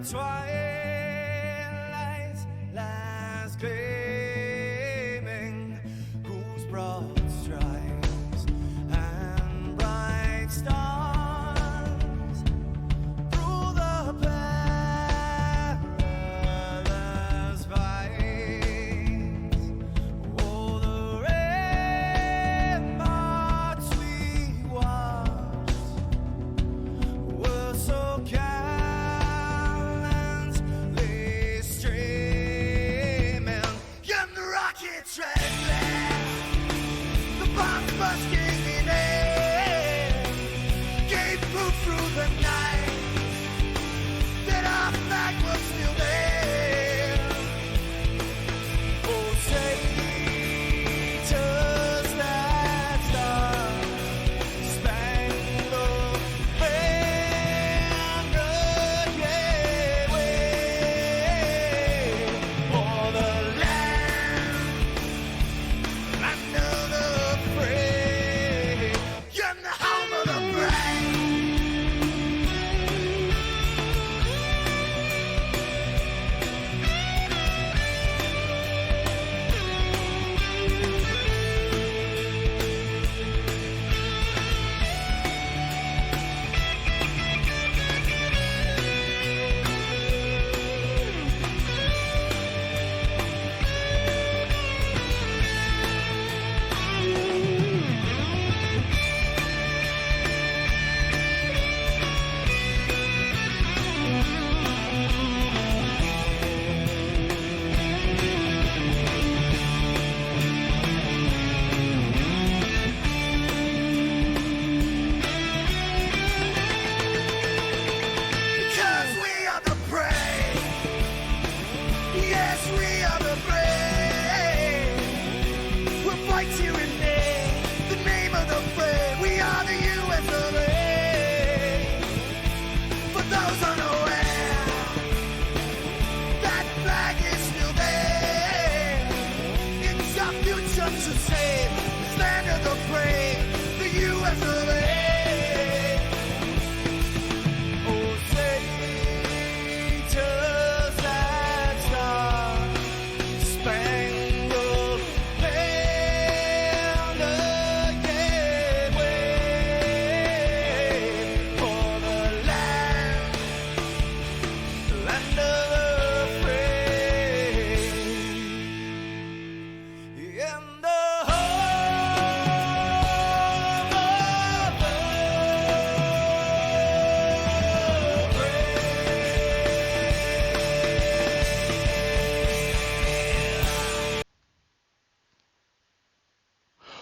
twilight's last gleaming, whose broad stripes and bright stars through the perilous fights. Oh, the ramparts we watched were so gallantly streaming, and the rockets red blast, the bombs bursting in air, gave proof through the night that our flag was still there. Oh, say, does that star-spangled banner yet wave for the land under the free and the home of the brave? Because we are the brave. Yes, we are the brave. We'll fight you in the name of the brave. We are the US of A. For those unaware, that flag is still there. It's our future to save. This land of the brave, the US of A. Oh, say, does that star-spangled banner yet wave for the land of the free and the home of the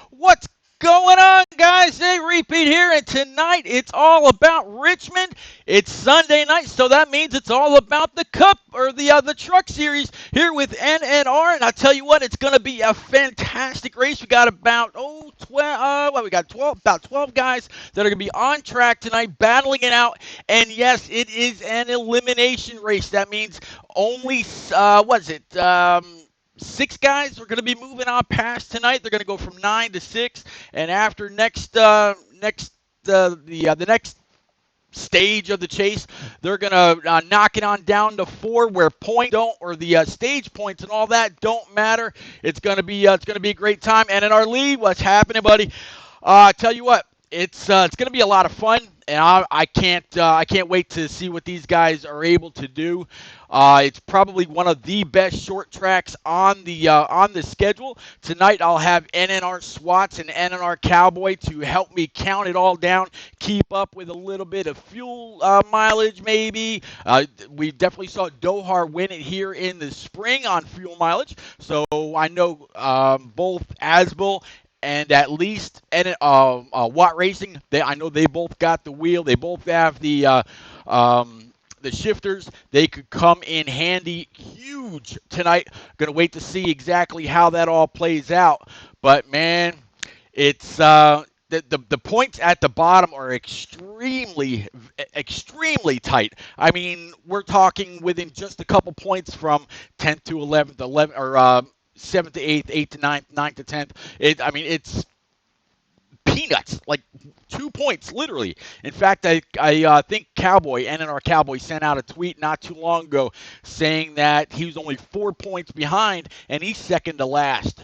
What's going on, guys? Hey, Repeat here, and tonight it's all about Richmond. It's Sunday night, so that means it's all about the Cup, or the Truck Series here with NNR. And I'll tell you what, it's going to be a fantastic race. We got about 12 guys that are going to be on track tonight, battling it out. And yes, it is an elimination race. That means only 6 guys are going to be moving on past tonight. They're going to go from 9 to 6, and after the next stage of the chase, they're going to knock it on down to 4, where point don't, or the stage points and all that don't matter. It's going to be a great time. And in our lead, what's happening, buddy? Tell you what, it's going to be a lot of fun, and I can't wait to see what these guys are able to do. It's probably one of the best short tracks on the schedule. Tonight I'll have NNR SWATs and NNR Cowboy to help me count it all down, keep up with a little bit of fuel mileage maybe. We definitely saw Dohar win it here in the spring on fuel mileage, so I know both Asbel and at least Watt Racing, I know they both got the wheel. They both have the shifters. They could come in handy huge tonight. Going to wait to see exactly how that all plays out. But, man, it's the points at the bottom are extremely tight. I mean, we're talking within just a couple points from 10th to 11th, 7th to 8th, 8th to 9th, 9th to 10th. It's peanuts, like 2 points, literally. In fact, I think NNR Cowboy sent out a tweet not too long ago saying that he was only 4 points behind, and he's second to last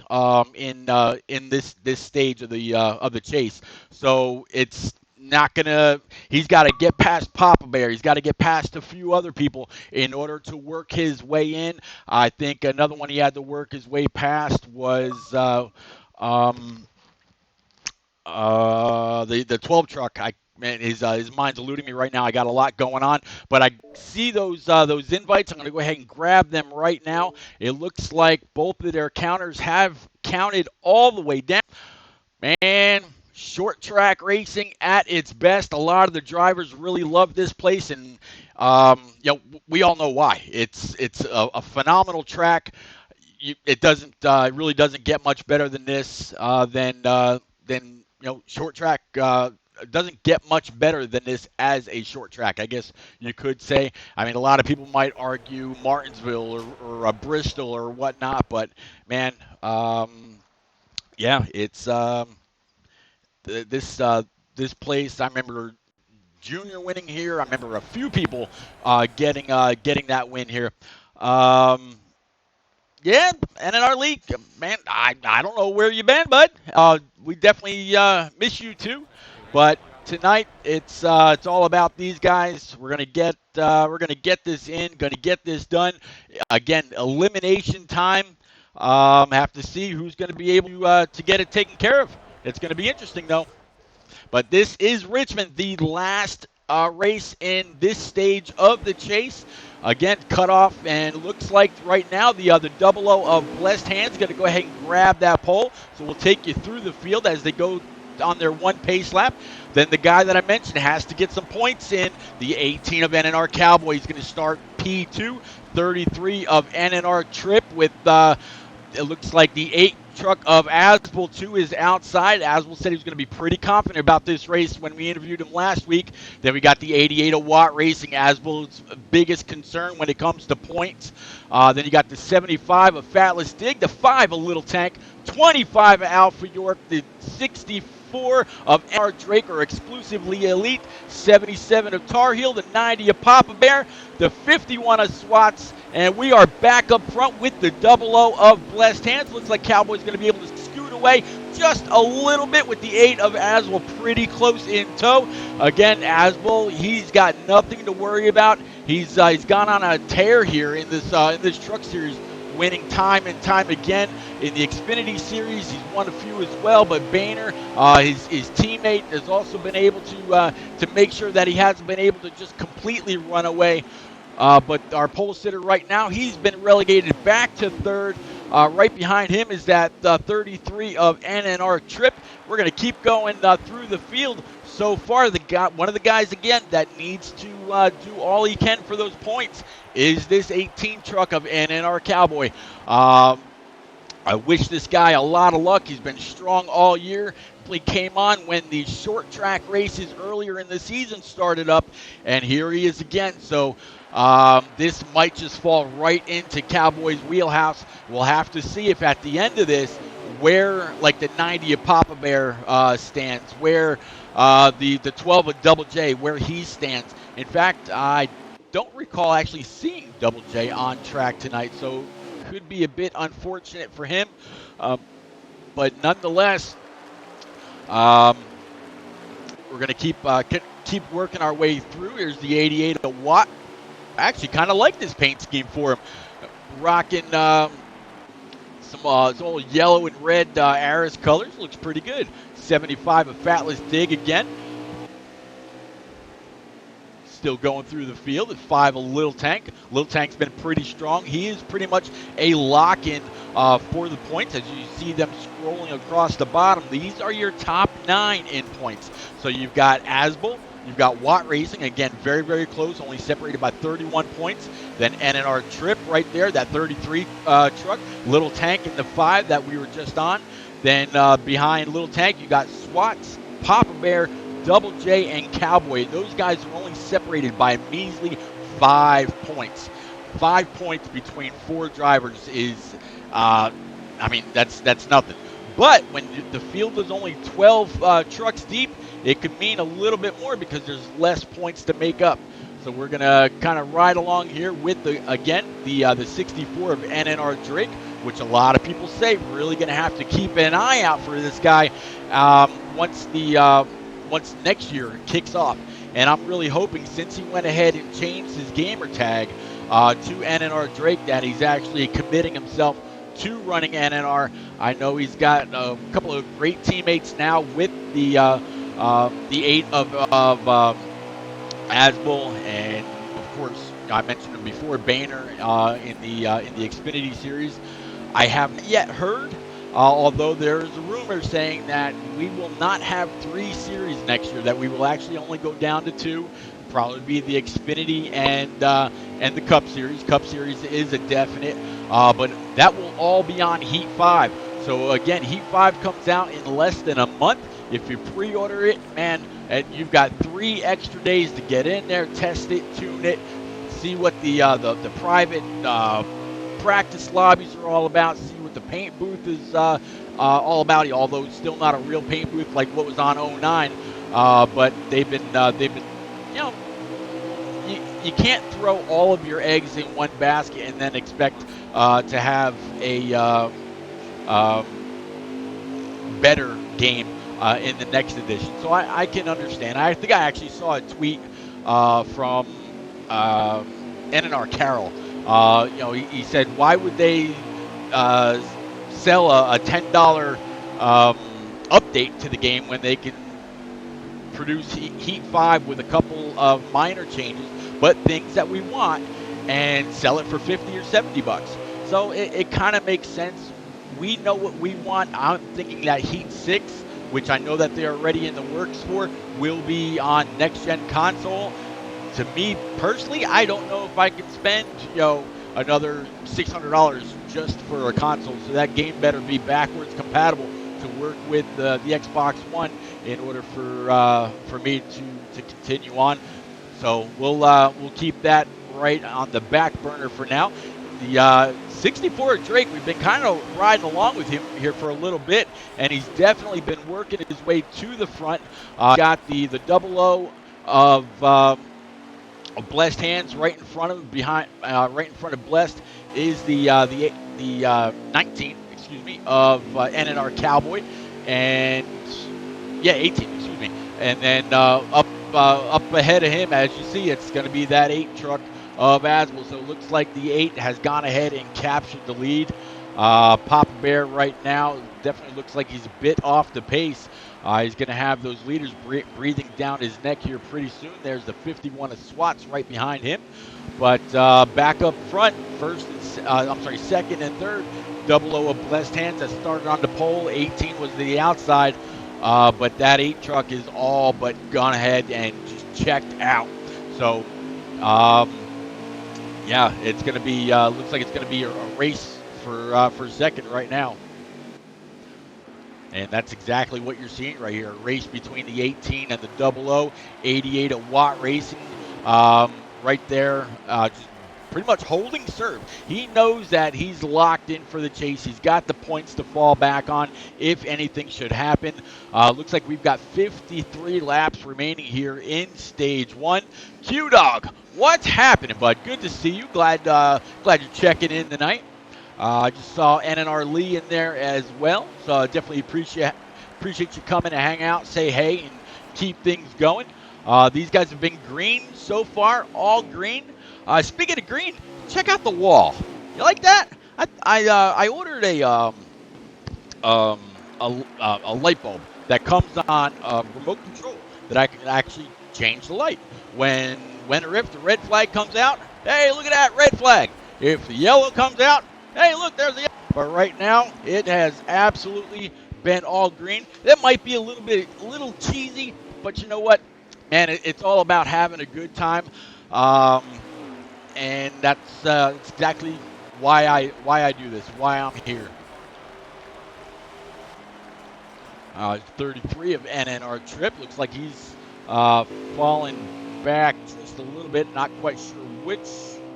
in this stage of the chase. So it's not gonna. He's got to get past Papa Bear. He's got to get past a few other people in order to work his way in. I think another one he had to work his way past was. The 12 truck. Man, his mind's eluding me right now. I got a lot going on, but I see those invites. I'm going to go ahead and grab them right now. It looks like both of their counters have counted all the way down. Man, short track racing at its best. A lot of the drivers really love this place, and we all know why. It's a phenomenal track. It really doesn't get much better than this. Short track doesn't get much better than this as a short track, I guess you could say. I mean, a lot of people might argue Martinsville or Bristol or whatnot, but man, it's this place. I remember Junior winning here. I remember a few people getting that win here. Yeah, NNR League, man, I don't know where you've been, bud. We definitely miss you too. But tonight it's all about these guys. We're gonna get this in, gonna get this done. Again, elimination time. Have to see who's gonna be able to get it taken care of. It's gonna be interesting though. But this is Richmond, the last race in this stage of the chase. Again, cut off, and looks like right now the double O of Blessed Hands going to go ahead and grab that pole. So we'll take you through the field as they go on their one pace lap. Then the guy that I mentioned has to get some points in. The 18 of NNR Cowboy is going to start P2. 33 of NNR Trip with it looks like the 8 truck of Asbel, too, is outside. Asbel said he was going to be pretty confident about this race when we interviewed him last week. Then we got the 88 of Watt Racing, Asbel's biggest concern when it comes to points. Then you got the 75 of Fatless Dig, the 5 of Little Tank, 25 of Alpha York, the 64 of NR Drake, or exclusively elite, 77 of Tar Heel, the 90 of Papa Bear, the 51 of Swats, and we are back up front with the double O of Blessed Hands. Looks like Cowboy's going to be able to scoot away just a little bit with the 8 of Asbel pretty close in tow. Again, Asbel, he's got nothing to worry about. He's gone on a tear here in this truck series, winning time and time again. In the Xfinity series, he's won a few as well, but Boehner, his teammate, has also been able to make sure that he hasn't been able to just completely run away. But our pole sitter right now, he's been relegated back to third. Right behind him is that 33 of NNR Trip. We're going to keep going through the field. So far, one of the guys, again, that needs to do all he can for those points is this 18 truck of NNR Cowboy. I wish this guy a lot of luck. He's been strong all year. He came on when the short track races earlier in the season started up, and here he is again. So this might just fall right into Cowboys' wheelhouse. We'll have to see if at the end of this, where like the 90 of Papa Bear stands, where the 12 of Double J, where he stands. In fact, I don't recall actually seeing Double J on track tonight, so could be a bit unfortunate for him. But nonetheless, we're going to keep working our way through. Here's the 88 of Watt. I actually kind of like this paint scheme for him. Rocking some old yellow and red Aris colors. Looks pretty good. 75 of Fatless Dig again. Still going through the field at 5 of Little Tank. Little Tank's been pretty strong. He is pretty much a lock-in for the points. As you see them scrolling across the bottom, these are your top 9 in points. So you've got Asbel, you've got Watt Racing, again, very, very close, only separated by 31 points. Then NNR Trip right there, that 33 truck. Little Tank in the 5 that we were just on. Then behind Little Tank, you got Swats, Papa Bear, Double J, and Cowboy. Those guys are only separated by a measly 5 points. 5 points between 4 drivers is, that's nothing. But when the field is only 12 trucks deep, it could mean a little bit more because there's less points to make up. So we're gonna kind of ride along here with the 64 of NNR Drake, which a lot of people say really gonna have to keep an eye out for this guy once next year kicks off. And I'm really hoping, since he went ahead and changed his gamer tag to NNR Drake, that he's actually committing himself to running NNR. I know he's got a couple of great teammates now with the 8 of Asbel, and of course I mentioned him before, Boehner in the Xfinity series. I haven't yet heard, although there's a rumor saying that we will not have 3 series next year, that we will actually only go down to 2. Probably be the Xfinity and the Cup Series. Cup Series is a definite, but that will all be on Heat 5. So again, Heat 5 comes out in less than a month. If you pre-order it, man, and you've got 3 extra days to get in there, test it, tune it, see what the private practice lobbies are all about, see what the paint booth is all about. Although it's still not a real paint booth like what was on 09, but they've been you know, you can't throw all of your eggs in one basket and then expect to have a better game in the next edition. So I can understand. I think I actually saw a tweet from NNR Carroll. He said, why would they sell a $10 update to the game when they can produce Heat 5 with a couple of minor changes, but things that we want, and sell it for 50 or 70 bucks. So it kind of makes sense. We know what we want. I'm thinking that Heat 6, which I know that they're already in the works for, will be on next-gen console. To me personally, I don't know if I can spend another $600 just for a console. So that game better be backwards compatible to work with the Xbox One in order for me to continue on. So we'll keep that right on the back burner for now. The 64 Drake, we've been kind of riding along with him here for a little bit, and he's definitely been working his way to the front. Got the 00 of Blessed Hands right in front of him. Right in front of Blessed is the 19, of NNR Cowboy, and 18, and then up ahead of him, as you see, it's going to be that 8 truck of Aswell. So it looks like the 8 has gone ahead and captured the lead. Papa Bear right now definitely looks like he's a bit off the pace. He's going to have those leaders breathing down his neck here pretty soon. There's the 51 of SWATs right behind him. But back up front, second and third, 00 of Blessed Hands that started on the pole. 18 was the outside. But that 8 truck is all but gone ahead and just checked out. So, it's going to be, looks like it's going to be a race for second right now. And that's exactly what you're seeing right here. A race between the 18 and the 00. 88 of Watt Racing right there, just pretty much holding serve. He knows that he's locked in for the chase. He's got the points to fall back on if anything should happen. Looks like we've got 53 laps remaining here in stage 1. Q-Dog, what's happening, bud? Good to see you. Glad you're checking in tonight. I just saw NNR Lee in there as well, so I definitely appreciate you coming to hang out, say hey, and keep things going. These guys have been green so far, all green. Speaking of green, check out the wall. You like that? I ordered a light bulb that comes on remote control that I can actually change the light. When or if the red flag comes out, hey, look at that red flag. If the yellow comes out, hey, look, there's the yellow. But right now, it has absolutely been all green. That might be a little cheesy, but you know what? Man, it's all about having a good time. And that's exactly why I do this, why I'm here. 33 of NNR Trip. Looks like he's fallen back just a little bit. Not quite sure which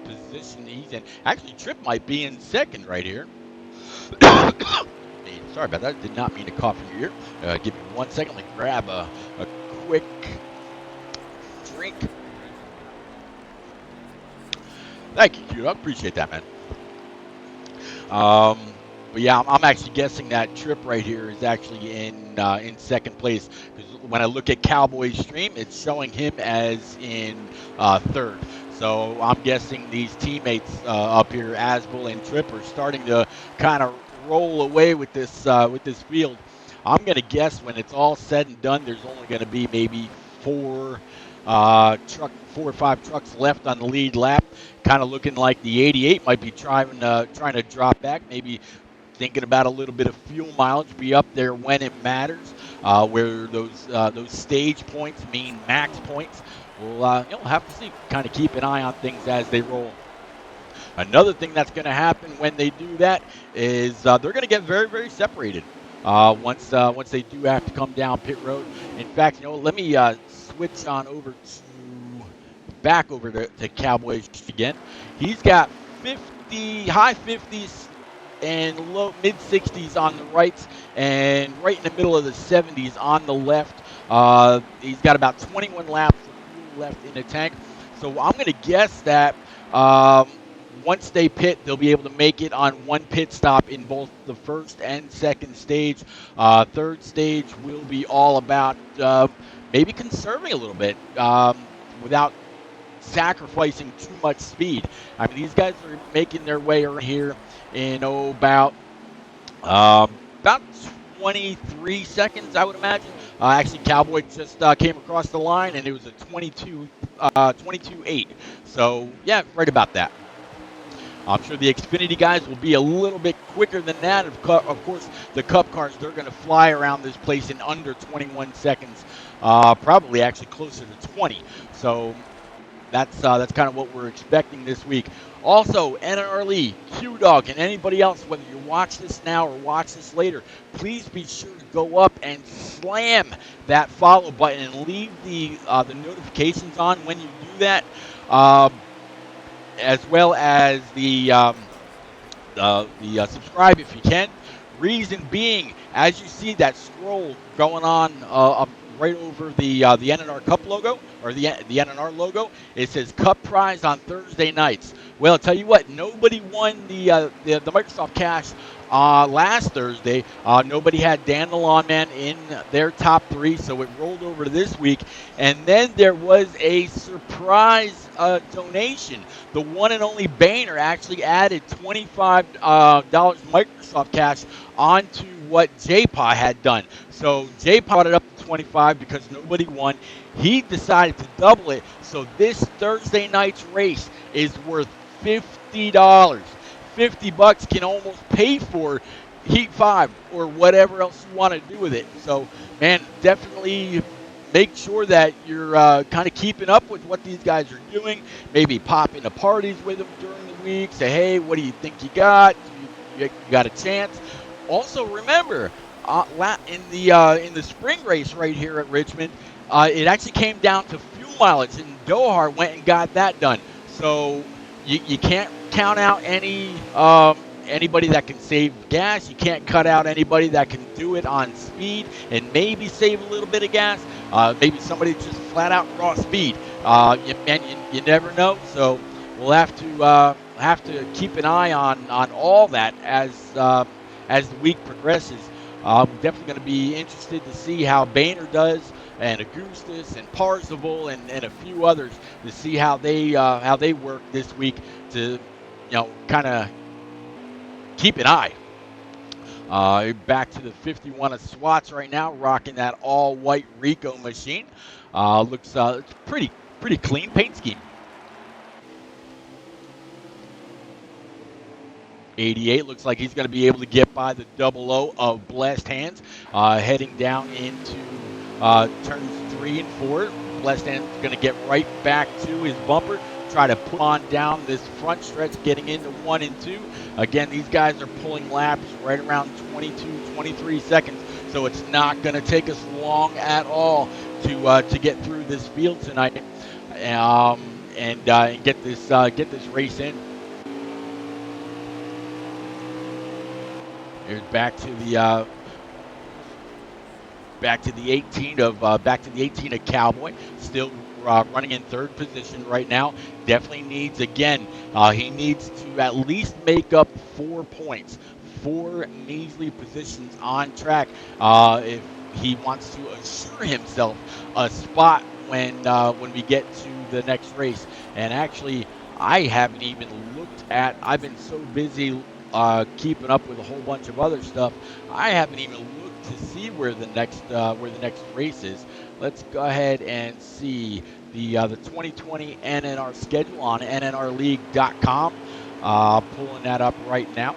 position he's in. Actually, Trip might be in second right here. Sorry about that. Did not mean to cough in your ear. Give me 1 second. Let me grab a quick drink. Thank you, Q. I appreciate that, man. But yeah, I'm actually guessing that Trip right here is actually in second place, because when I look at Cowboys stream, it's showing him as in third. So I'm guessing these teammates up here, Asbel and Trip, are starting to kind of roll away with this field. I'm gonna guess when it's all said and done, there's only gonna be maybe four or five trucks left on the lead lap. Kind of looking like the 88 might be trying to drop back, maybe thinking about a little bit of fuel mileage, be up there when it matters, where those stage points mean max points. We'll have to see. Kind of keep an eye on things as they roll. Another thing that's going to happen when they do that is they're going to get very, very separated once they do have to come down pit road. In fact, let me switch on over back over to Cowboys again. He's got high 50s and low mid 60s on the rights, and right in the middle of the 70s on the left. He's got about 21 laps of fuel left in the tank. So I'm going to guess that once they pit, they'll be able to make it on one pit stop in both the first and second stage. Third stage will be all about maybe conserving a little bit without sacrificing too much speed. I mean, these guys are making their way around here in about 23 seconds, I would imagine. Actually, Cowboy just came across the line, and it was a 22.8. So, yeah, right about that. I'm sure the Xfinity guys will be a little bit quicker than that. Of course, the Cup cars, they're going to fly around this place in under 21 seconds, probably actually closer to 20. So that's kind of what we're expecting this week. Also, NNR Lee, Q-Dog, and anybody else, whether you watch this now or watch this later, please be sure to go up and slam that follow button and leave the notifications on when you do that, as well as the subscribe if you can. Reason being, as you see that scroll going on up right over the NNR Cup logo, or the NNR logo, it says Cup Prize on Thursday nights. Well, I'll tell you what, nobody won the Microsoft Cash last Thursday. Nobody had Dan the Lawnman in their top three, so it rolled over to this week. And then there was a surprise donation. The one and only Boehner actually added $25 Microsoft Cash onto what JPA had done. So JPA brought it up to 25 because nobody won. He decided to double it. So this Thursday night's race is worth $50. $50 can almost pay for Heat 5 or whatever else you want to do with it. So, man, definitely make sure that you're kind of keeping up with what these guys are doing. Maybe pop into parties with them during the week. Say, hey, what do you think you got? You got a chance. Also, remember, in the spring race right here at Richmond, it actually came down to fuel mileage, and Dohar went and got that done. So you can't count out anybody that can save gas. You can't cut out anybody that can do it on speed and maybe save a little bit of gas. Maybe somebody just flat out raw speed. You never know. So we'll have to keep an eye on all that as the week progresses. I'm definitely going to be interested to see how Boehner does, and Augustus and Parzival and a few others, to see how they work this week to kind of keep an eye. Back to the 51 of Swats right now, rocking that all-white Rico machine. Looks it's pretty clean paint scheme. 88 looks like he's going to be able to get by the 00 of Blessed Hands, heading down into turns 3 and 4. Blessed Hands is going to get right back to his bumper, try to put on down this front stretch, getting into 1 and 2. Again, these guys are pulling laps right around 22, 23 seconds, so it's not going to take us long at all to get through this field tonight, and get this race in. Here's back to the back to the 18 of Cowboy, still running in third position right now. Definitely needs, again, he needs to at least make up 4 points, 4 measly positions on track, if he wants to assure himself a spot when we get to the next race. And actually, I haven't even looked at. I've been so busy keeping up with a whole bunch of other stuff. I haven't even looked to see where the next race is. Let's go ahead and see the 2020 NNR schedule on nnrleague.com. Pulling that up right now.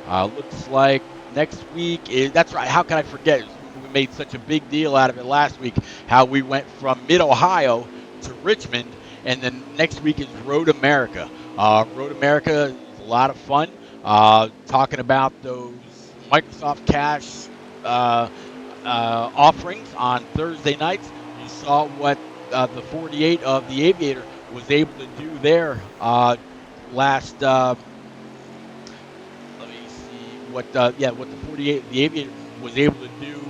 Looks like next week is. That's right. How can I forget? We made such a big deal out of it last week. How we went from Mid-Ohio to Richmond, and then next week is Road America. Road America is a lot of fun. Talking about those Microsoft Cash offerings on Thursday nights. You saw what the 48 of the Aviator was able to do there last. Let me see what the 48 of the Aviator was able to do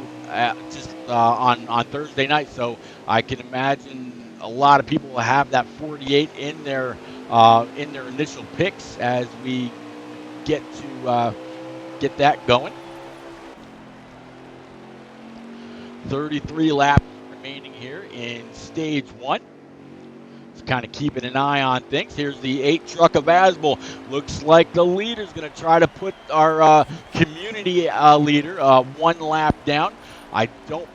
just on Thursday night. So I can imagine a lot of people will have that 48 in their initial picks as we get that going. 33 laps remaining here in stage 1. Just kind of keeping an eye on things. Here's the 8 truck of Asbel. Looks like the leader's going to try to put our community leader 1 lap down. I don't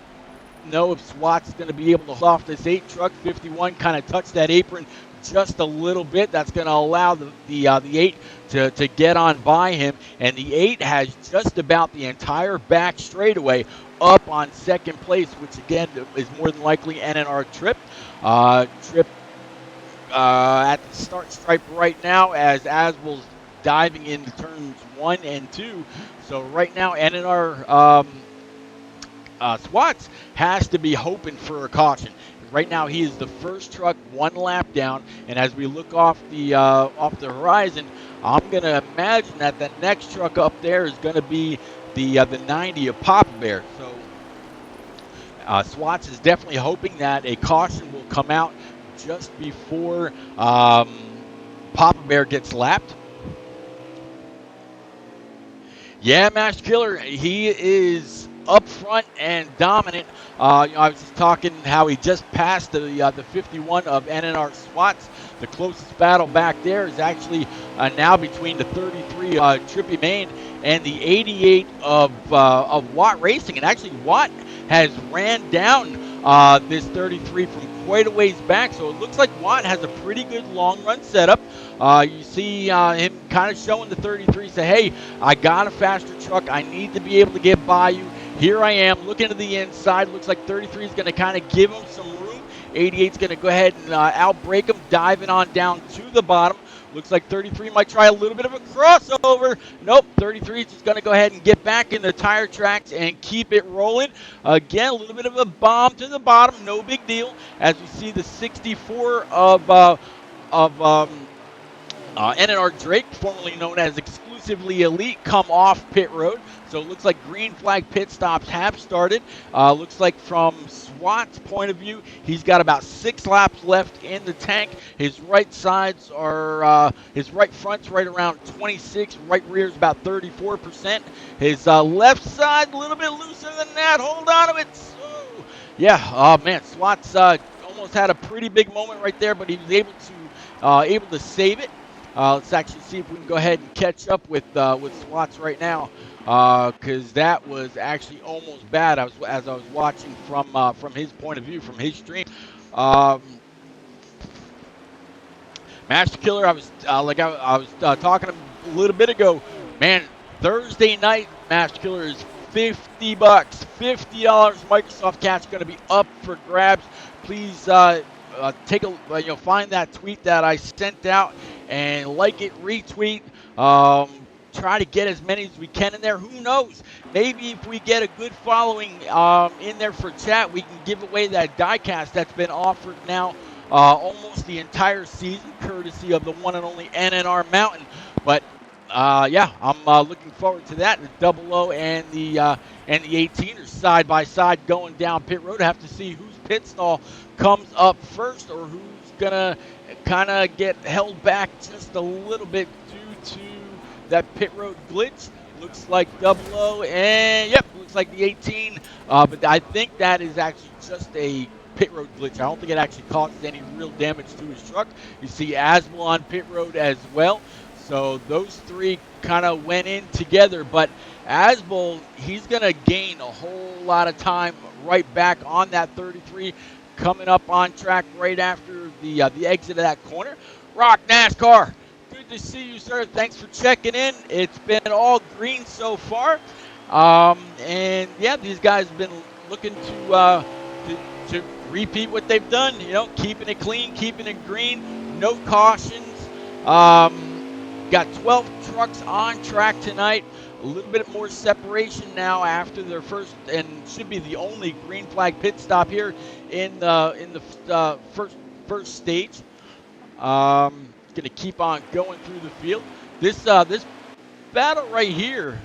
know if Swat's is going to be able to hold off this 8 truck. 51 kind of touched that apron just a little bit. That's going to allow the 8 to get on by him, and the 8 has just about the entire back straightaway up on second place, which again is more than likely NNR Trip. Trip at the start stripe right now as Asbel's diving into turns 1 and 2. So right now NNR Swats has to be hoping for a caution. Right now, he is the first truck 1 lap down, and as we look off the horizon, I'm going to imagine that the next truck up there is going to be the 90 of Papa Bear. So Swats is definitely hoping that a caution will come out just before Papa Bear gets lapped. Yeah, Master Killer, he is up front and dominant. I was just talking how he just passed the 51 of NNR Swats. The closest battle back there is actually now between the 33 Trippy Main and the 88 of Watt Racing. And actually, Watt has ran down this 33 from quite a ways back. So it looks like Watt has a pretty good long run setup. You see him kind of showing the 33, say, hey, I got a faster truck. I need to be able to get by you. Here I am looking to the inside. Looks like 33 is going to kind of give him some room. 88 is going to go ahead and outbrake him, diving on down to the bottom. Looks like 33 might try a little bit of a crossover. Nope, 33 is just going to go ahead and get back in the tire tracks and keep it rolling. Again, a little bit of a bomb to the bottom. No big deal. As we see the 64 of NNR Drake, formerly known as Exclusively Elite, come off pit road. So it looks like green flag pit stops have started. Looks like from Swat's point of view, he's got about 6 laps left in the tank. His right sides are, his right front's right around 26, right rear's about 34%. His left side a little bit looser than that. Hold on to it. Yeah, oh man, Swat's almost had a pretty big moment right there, but he was able to save it. Let's actually see if we can go ahead and catch up with Swats right now, because that was actually almost bad. As I was watching from his point of view, from his stream. Master Killer, I was talking a little bit ago. Man, Thursday night, Master Killer is $50, $50 Microsoft Cash going to be up for grabs. Please take a find that tweet that I sent out and like it, retweet. Try to get as many as we can in there. Who knows? Maybe if we get a good following in there for chat, we can give away that diecast that's been offered now almost the entire season, courtesy of the one and only NNR Mountain. But Yeah, I'm looking forward to that. The double O and the 18 are side by side going down pit road. Have to see whose pit stall comes up first, or who's gonna kind of get held back just a little bit due to that pit road glitch. Looks like double O, and yep, looks like the 18. But I think that is actually just a pit road glitch. I don't think it actually causes any real damage to his truck. You see Asbel on pit road as well. So those three kind of went in together, but Asbel, he's going to gain a whole lot of time right back on that 33, coming up on track right after the exit of that corner. Rock NASCAR, good to see you, sir. Thanks for checking in. It's been all green so far, and yeah, these guys have been looking to repeat what they've done. You know, keeping it clean, keeping it green, no cautions. Got 12 trucks on track tonight. A little bit more separation now after their first and should be the only green flag pit stop here in the first stage. Going to keep on going through the field. This battle right here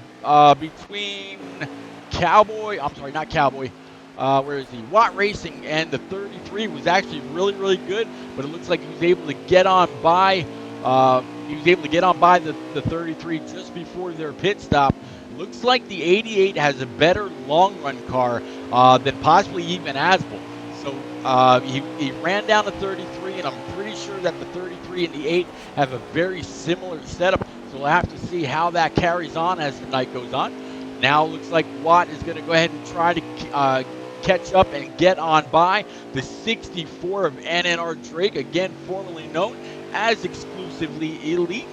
between not Cowboy. Where is he? Watt Racing and the 33 was actually really good, but it looks like he was able to get on by. The 33 just before their pit stop. Looks like the 88 has a better long run car than possibly even Asbel. So he ran down the 33, and I'm pretty sure that the 33 and the 8 have a very similar setup. So we'll have to see how that carries on as the night goes on. Now it looks like Watt is going to go ahead and try to catch up and get on by the 64 of NNR Drake, again formerly known as exclusively Elite.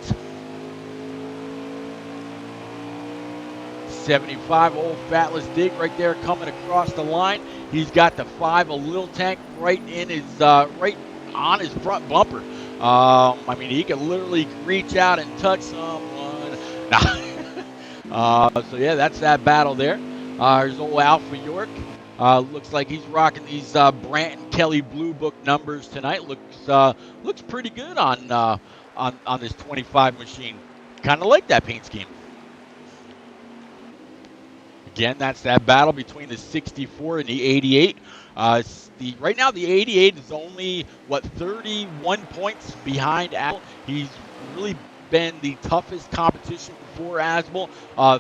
75 old Fatless Dig right there coming across the line. He's got the 5 a little tank right in his right on his front bumper. I mean, he can literally reach out and touch someone. So yeah, that's that battle there. There's old Alpha York. Looks like he's rocking these Branton Kelly Blue Book numbers tonight. Looks pretty good on this 25 machine. Kind of like that paint scheme. Again, that's that battle between the 64 and the 88. Right now, the 88 is only 31 points behind Asbel. He's really been the toughest competition for Asbel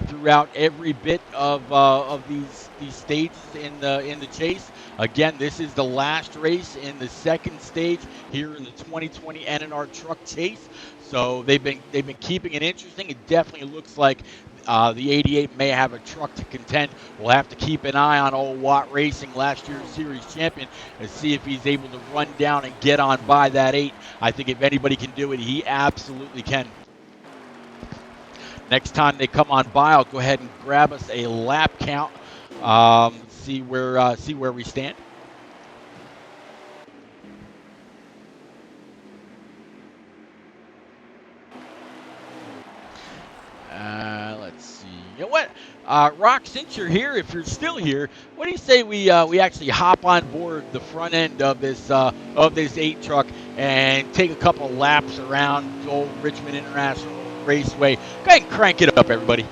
throughout every bit of these stages in the chase. Again, this is the last race in the second stage here in the 2020 NNR Truck Chase. So they've been keeping it interesting. It definitely looks like the 88 may have a truck to contend. We'll have to keep an eye on old Watt Racing, last year's series champion, and see if he's able to run down and get on by that 8. I think if anybody can do it, he absolutely can. Next time they come on by, I'll go ahead and grab us a lap count. See where we stand. Let's see. You know what, Rock? Since you're here, if you're still here, what do you say we actually hop on board the front end of this 8 truck and take a couple laps around old Richmond International Raceway? Go ahead and crank it up, everybody.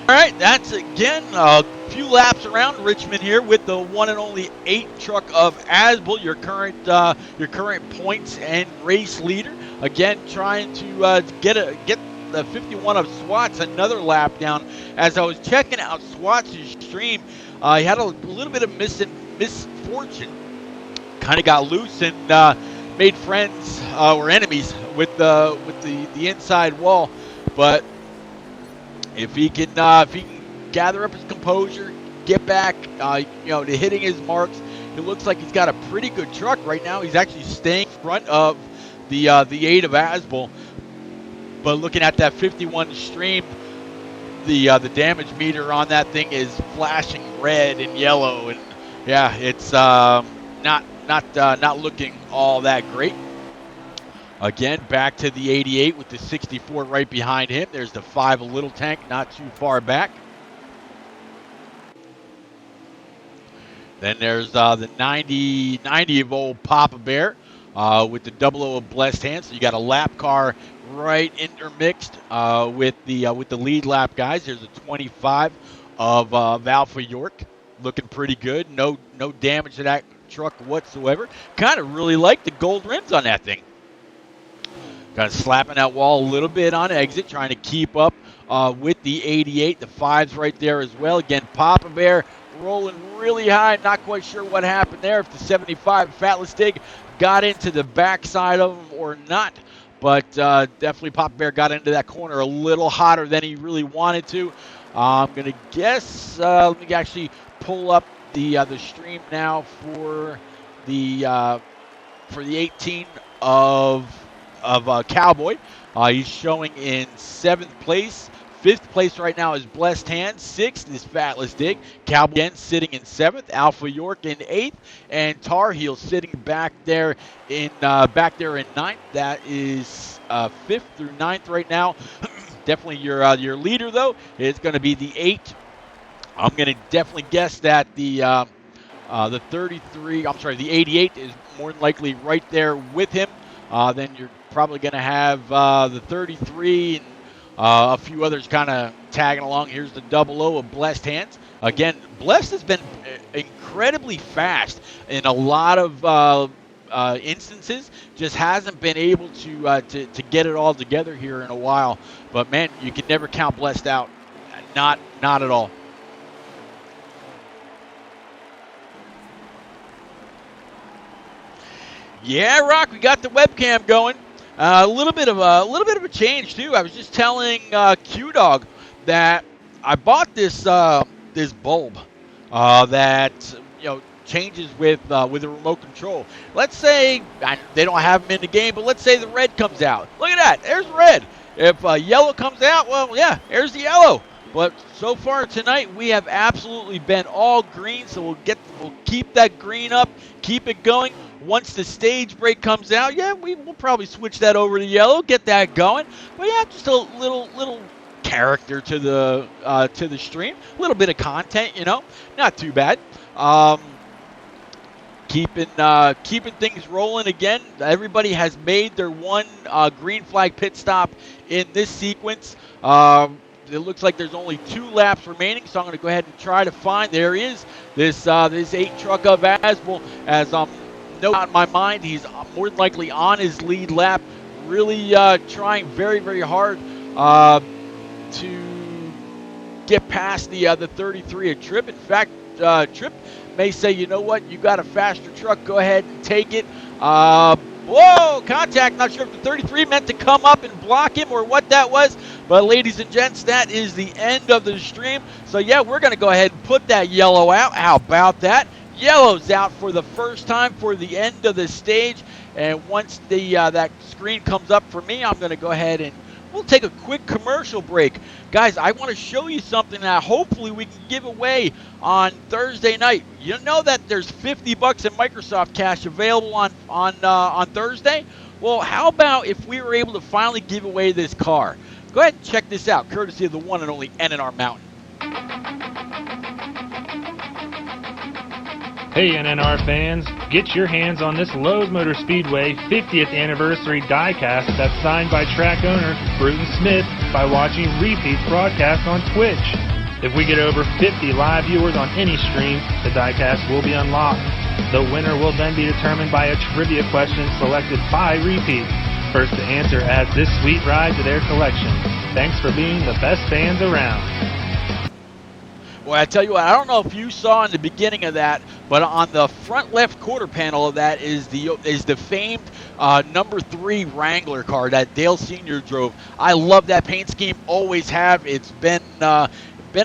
All right, that's again a few laps around Richmond here with the one and only 8 truck of Asbel, your current points and race leader. Again, trying to get the 51 of Swats another lap down. As I was checking out Swats' stream, he had a little bit of misfortune. Kind of got loose and made friends or enemies with the inside wall, but if he can gather up his composure, get back, to hitting his marks, it looks like he's got a pretty good truck right now. He's actually staying in front of the 8 of Asbel. But looking at that 51 stream, the damage meter on that thing is flashing red and yellow, and yeah, it's not looking all that great. Again, back to the 88 with the 64 right behind him. There's the 5 of Little Tank, not too far back. Then there's the 90 of old Papa Bear with the 00 of Blessed Hands. So you got a lap car right intermixed with the lead lap guys. There's a 25 of Alpha York, looking pretty good. No damage to that truck whatsoever. Kind of really like the gold rims on that thing. Kind of slapping that wall a little bit on exit, trying to keep up with the 88. The 5's right there as well. Again, Papa Bear rolling really high. Not quite sure what happened there, if the 75 Fatless Dig got into the backside of him or not. But definitely Papa Bear got into that corner a little hotter than he really wanted to. I'm going to guess, let me actually pull up the stream now for the 18 of Cowboy. He's showing in 7th place. 5th place right now is Blessed Hands. 6th is Fatless Dig. Cowboy again sitting in 7th. Alpha York in 8th, and Tar Heel sitting back there in 9th. That is 5th through 9th right now. Definitely your leader though is going to be the 8. I'm going to definitely guess that the 88 is more than likely right there with him. Then you're probably going to have the 33 and a few others kind of tagging along. Here's the 00 of Blessed Hands. Again, Blessed has been incredibly fast in a lot of instances. Just hasn't been able to get it all together here in a while. But man, you can never count Blessed out. Not at all. Yeah, Rock, we got the webcam going. A little bit of a change too. I was just telling Q-Dog that I bought this bulb that changes with the remote control. Let's say they don't have them in the game, but let's say the red comes out. Look at that. There's red. If yellow comes out, well, yeah, there's the yellow. But so far tonight, we have absolutely been all green, so we'll keep that green up, keep it going. Once the stage break comes out, yeah, we'll probably switch that over to yellow, get that going. But yeah, just a little character to the stream, a little bit of content, not too bad. Keeping things rolling again. Everybody has made their one green flag pit stop in this sequence. It looks like there's only 2 laps remaining, so I'm going to go ahead and try to find. There is this 8 truck of Asbel. As no doubt in my mind, he's more than likely on his lead lap, really trying very, very hard to get past the 33 of Tripp. In fact, Tripp may say, you know what, you got a faster truck, go ahead and take it. Whoa, contact. Not sure if the 33 meant to come up and block him or what that was. But ladies and gents, that is the end of the stream. So yeah, we're going to go ahead and put that yellow out. How about that? Yellow's out for the first time for the end of the stage. And once that screen comes up for me, I'm going to go ahead and we'll take a quick commercial break. Guys, I want to show you something that hopefully we can give away on Thursday night. You know that there's $50 in Microsoft Cash available on Thursday? Well, how about if we were able to finally give away this car? Go ahead and check this out, courtesy of the one and only NNR Mountain. Hey NNR fans, get your hands on this Lowe's Motor Speedway 50th anniversary diecast that's signed by track owner Bruton Smith by watching repeats broadcast on Twitch. If we get over 50 live viewers on any stream, the diecast will be unlocked. The winner will then be determined by a trivia question selected by repeat. First to answer adds this sweet ride to their collection. Thanks for being the best fans around. Well, I tell you what, I don't know if you saw in the beginning of that, but on the front left quarter panel of that is the famed number 3 Wrangler car that Dale Sr. drove. I love that paint scheme, always have. It's been a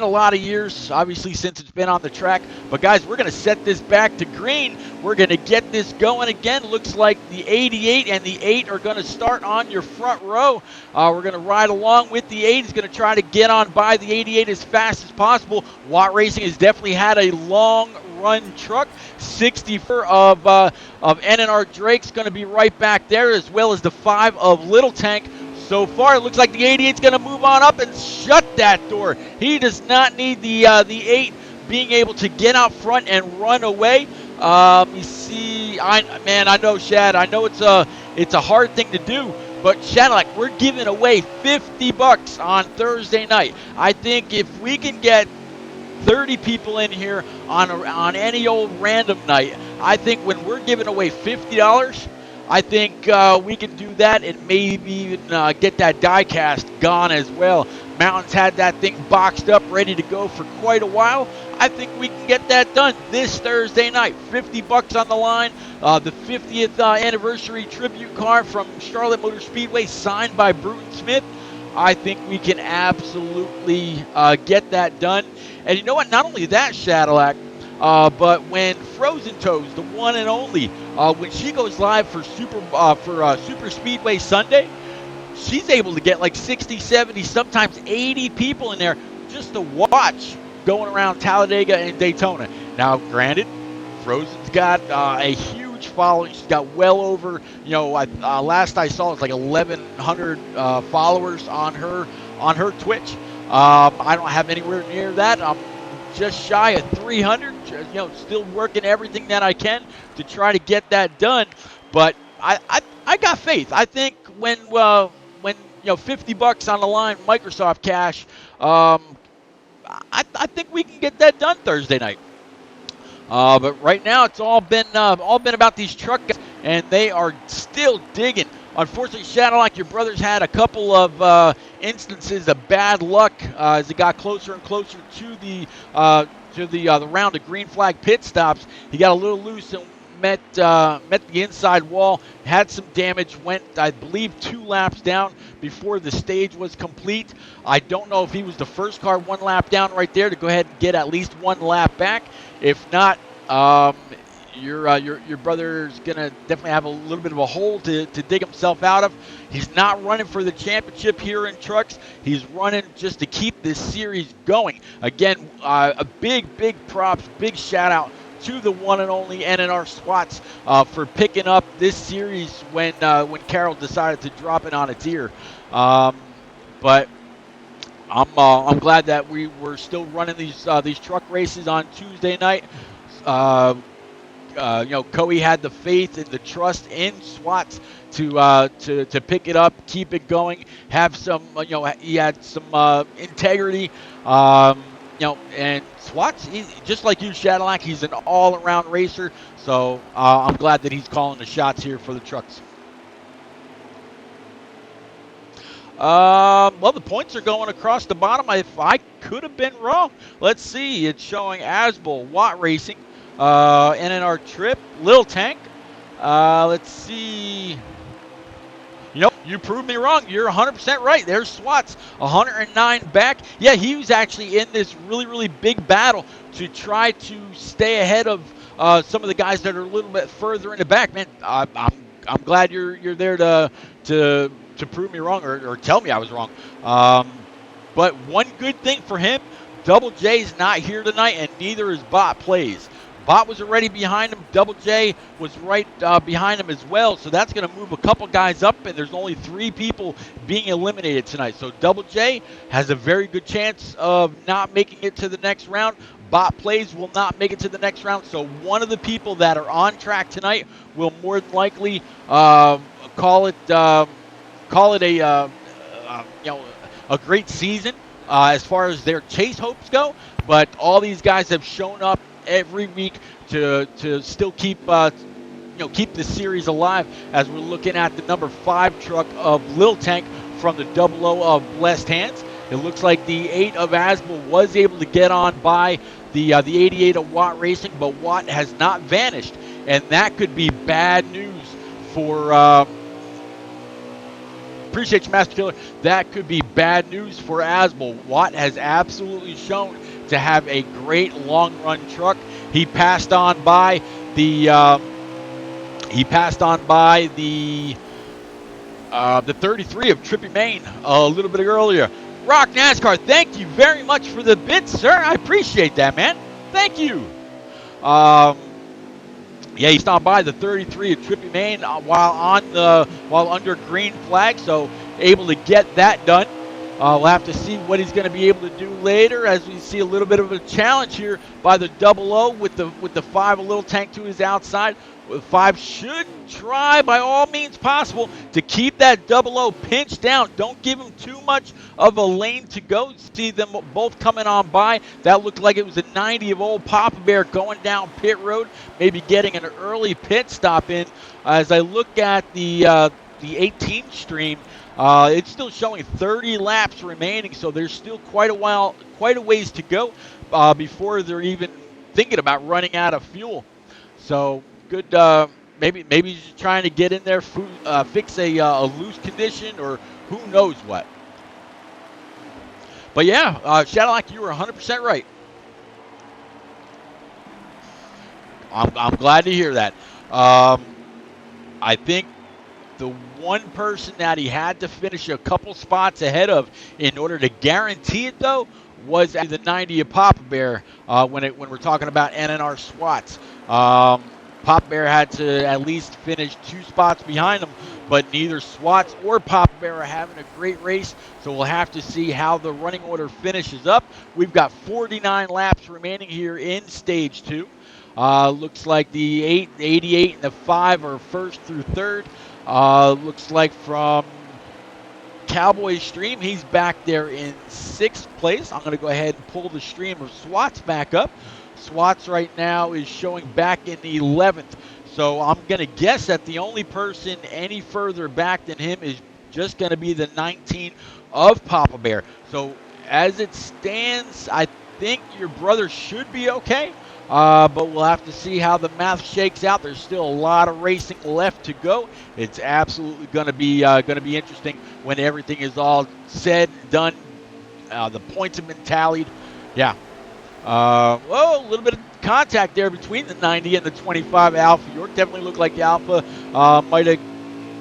lot of years, obviously, since it's been on the track. But, guys, we're going to set this back to green. We're going to get this going again. Looks like the 88 and the 8 are going to start on your front row. We're going to ride along with the 8. He's going to try to get on by the 88 as fast as possible. Watt Racing has definitely had a long-run truck. 64 of NNR Drake's going to be right back there, as well as the 5 of Little Tank. So far, it looks like the 88's going to move on up and shut that door. He does not need the 8 being able to get out front and run away. You see, I know, Shad, I know it's a hard thing to do, but Shadlack, we're giving away $50 on Thursday night. I think if we can get 30 people in here on any old random night, I think when we're giving away $50, I think we can do that and maybe even get that die-cast gone as well. Mountain's had that thing boxed up, ready to go for quite a while. I think we can get that done this Thursday night. $50 on the line. The 50th anniversary tribute car from Charlotte Motor Speedway, signed by Bruton Smith. I think we can absolutely get that done. And you know what? Not only that, Shadowlack, but when Frozen Toes, the one and only, when she goes live for Super Speedway Sunday, she's able to get like 60, 70, sometimes 80 people in there just to watch going around Talladega and Daytona. Now, granted, Frozen's got a huge following. She's got well over, last I saw, it's like 1,100 followers on her Twitch. I don't have anywhere near that. I'm just shy of 300. Still working everything that I can to try to get that done. But I got faith. I think when $50 on the line, Microsoft Cash, I think we can get that done Thursday night. But right now, it's all been about these truck guys, and they are still digging. Unfortunately, Shadowlock, your brother's had a couple of instances of bad luck as it got closer and closer to the round of green flag pit stops. He got a little loose and met the inside wall, had some damage, went, I believe, 2 laps down before the stage was complete. I don't know if he was the first car 1 lap down right there to go ahead and get at least 1 lap back. If not, your brother's gonna definitely have a little bit of a hole to dig himself out of. He's not running for the championship here in trucks. He's running just to keep this series going. Again, a big props, big shout out to the one and only NNR Swats for picking up this series when Carroll decided to drop it on its ear. But I'm glad that we were still running these truck races on Tuesday night. Coey had the faith and the trust in Swats to pick it up, keep it going, have some, he had some integrity, and Swats, just like you, Shadowlack, he's an all-around racer, so I'm glad that he's calling the shots here for the trucks. Well, the points are going across the bottom. If I could have been wrong, let's see. It's showing Asbel, Watt Racing, NNR Trip, Little Tank. Let's see. You proved me wrong. You're 100% right. There's Swats, 109 back. Yeah, he was actually in this really big battle to try to stay ahead of some of the guys that are a little bit further in the back. Man, I'm glad you're there to prove me wrong or tell me I was wrong. But one good thing for him, Double J's not here tonight, and neither is Bot Plays. Bot was already behind him. Double J was right behind him as well. So that's going to move a couple guys up, and there's only 3 people being eliminated tonight. So Double J has a very good chance of not making it to the next round. Bot Plays will not make it to the next round. So one of the people that are on track tonight will more than likely call it a great season. as far as their chase hopes go, but all these guys have shown up every week to still keep keep the series alive, as we're looking at the number 5 truck of Lil Tank from the 00 of Blessed Hands. It looks like the 8 of Asbel was able to get on by the 88 of Watt Racing, but Watt has not vanished, and that could be bad news for appreciate you, Master Killer. That could be bad news for Asbel. Watt has absolutely shown to have a great long run truck. He passed on by the 33 of Trippy Maine a little bit earlier. Rock NASCAR, thank you very much for the bits, sir. I appreciate that, man. Thank you. Yeah, he stopped by the 33 of Trippy Maine while under green flag, so able to get that done. We'll have to see what he's going to be able to do later, as we see a little bit of a challenge here by the 00 with the 5 a Little Tank to his outside. 5 should try by all means possible to keep that 00 pinched down. Don't give him too much of a lane to go. See them both coming on by. That looked like it was a 90 of old Papa Bear going down pit road, maybe getting an early pit stop in. As I look at the 18 stream, it's still showing 30 laps remaining, so there's still quite a ways to go before they're even thinking about running out of fuel. So good. Maybe he's just trying to get in there, fix a loose condition, or who knows what. But yeah, Shadowlock, you were 100% right. I'm glad to hear that. I think the one person that he had to finish a couple spots ahead of in order to guarantee it, though, was the 90 of Papa Bear when we're talking about NNR SWATs. Papa Bear had to at least finish 2 spots behind him, but neither SWATs or Papa Bear are having a great race, so we'll have to see how the running order finishes up. We've got 49 laps remaining here in Stage 2. Looks like the 8, the 88, and the 5 are first through third. Looks like from Cowboy Stream, he's back there in 6th place. I'm going to go ahead and pull the stream of SWATs back up. SWATs right now is showing back in the 11th. So I'm going to guess that the only person any further back than him is just going to be the 19 of Papa Bear. So as it stands, I think your brother should be okay. But we'll have to see how the math shakes out. There's still a lot of racing left to go. It's absolutely going to be interesting when everything is all said and done. The points have been tallied. Yeah. A little bit of contact there between the 90 and the 25 Alpha York. Definitely looked like the Alpha might have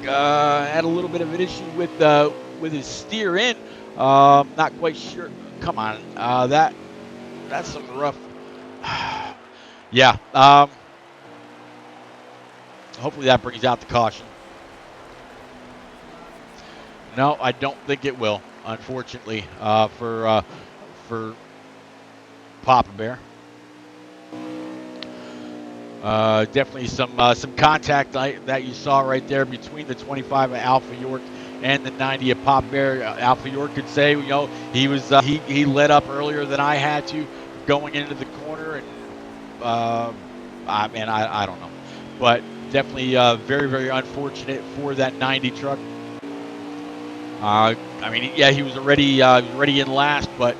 had a little bit of an issue with his steer in. Not quite sure. Come on, that's some rough. Yeah. Hopefully that brings out the caution. No, I don't think it will, unfortunately, for Papa Bear. Definitely some contact that you saw right there between the 25 of Alpha York and the 90 of Papa Bear. Alpha York could say, he was he led up earlier than I had to going into the corner, and I don't know, but definitely very, very unfortunate for that 90 truck. He was already in last, but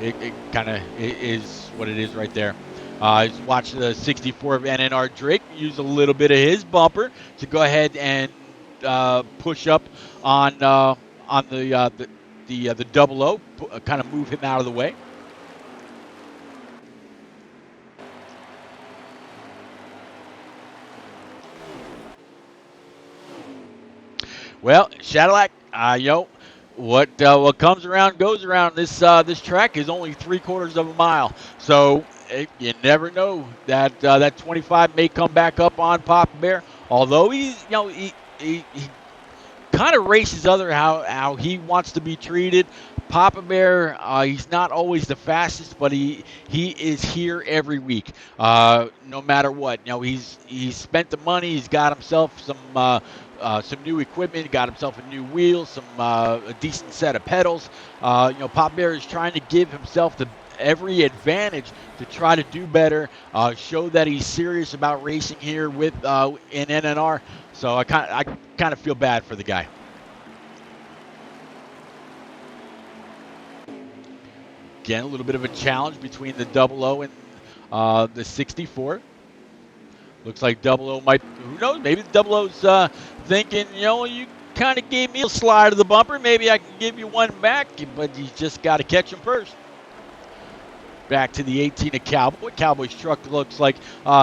it kind of is what it is right there. Just watch the 64 of NNR Drake use a little bit of his bumper to go ahead and push up on the 00, kind of move him out of the way. Well, Shadowlack, what comes around goes around. This track is only 3/4 of a mile, so you never know that that 25 may come back up on Papa Bear. Although he kind of races how he wants to be treated. Papa Bear, he's not always the fastest, but he is here every week, no matter what. He's spent the money. He's got himself some new equipment, got himself a new wheel, a decent set of pedals. Pop Bear is trying to give himself every advantage to try to do better, show that he's serious about racing here in NNR. So I kind of feel bad for the guy. Again, a little bit of a challenge between the 00 and the 64. Looks like 00 might, who knows, maybe the 00's thinking, you kind of gave me a slide of the bumper. Maybe I can give you one back, but you just got to catch him first. Back to the 18 of Cowboy. Cowboy's truck looks like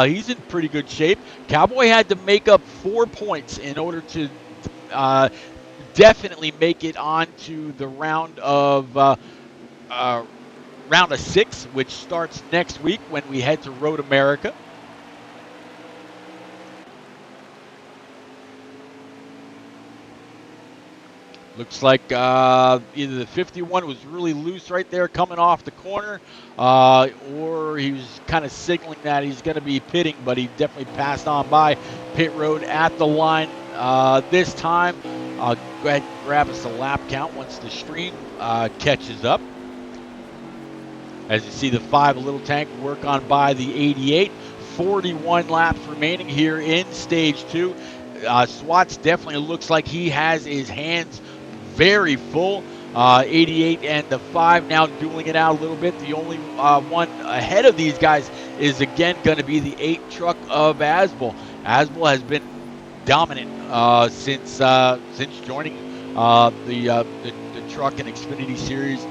he's in pretty good shape. Cowboy had to make up 4 points in order to definitely make it onto the round of 6, which starts next week when we head to Road America. Looks like either the 51 was really loose right there coming off the corner, or he was kind of signaling that he's going to be pitting, but he definitely passed on by pit road at the line this time. I'll go ahead and grab us a lap count once the stream catches up. As you see the 5 little tank work on by the 88. 41 laps remaining here in stage 2. Swats definitely looks like he has his hands very full. 88 and the 5 now dueling it out a little bit. The only one ahead of these guys is again going to be the 8 truck of Asbel. Asbel has been dominant since joining the truck and Xfinity series.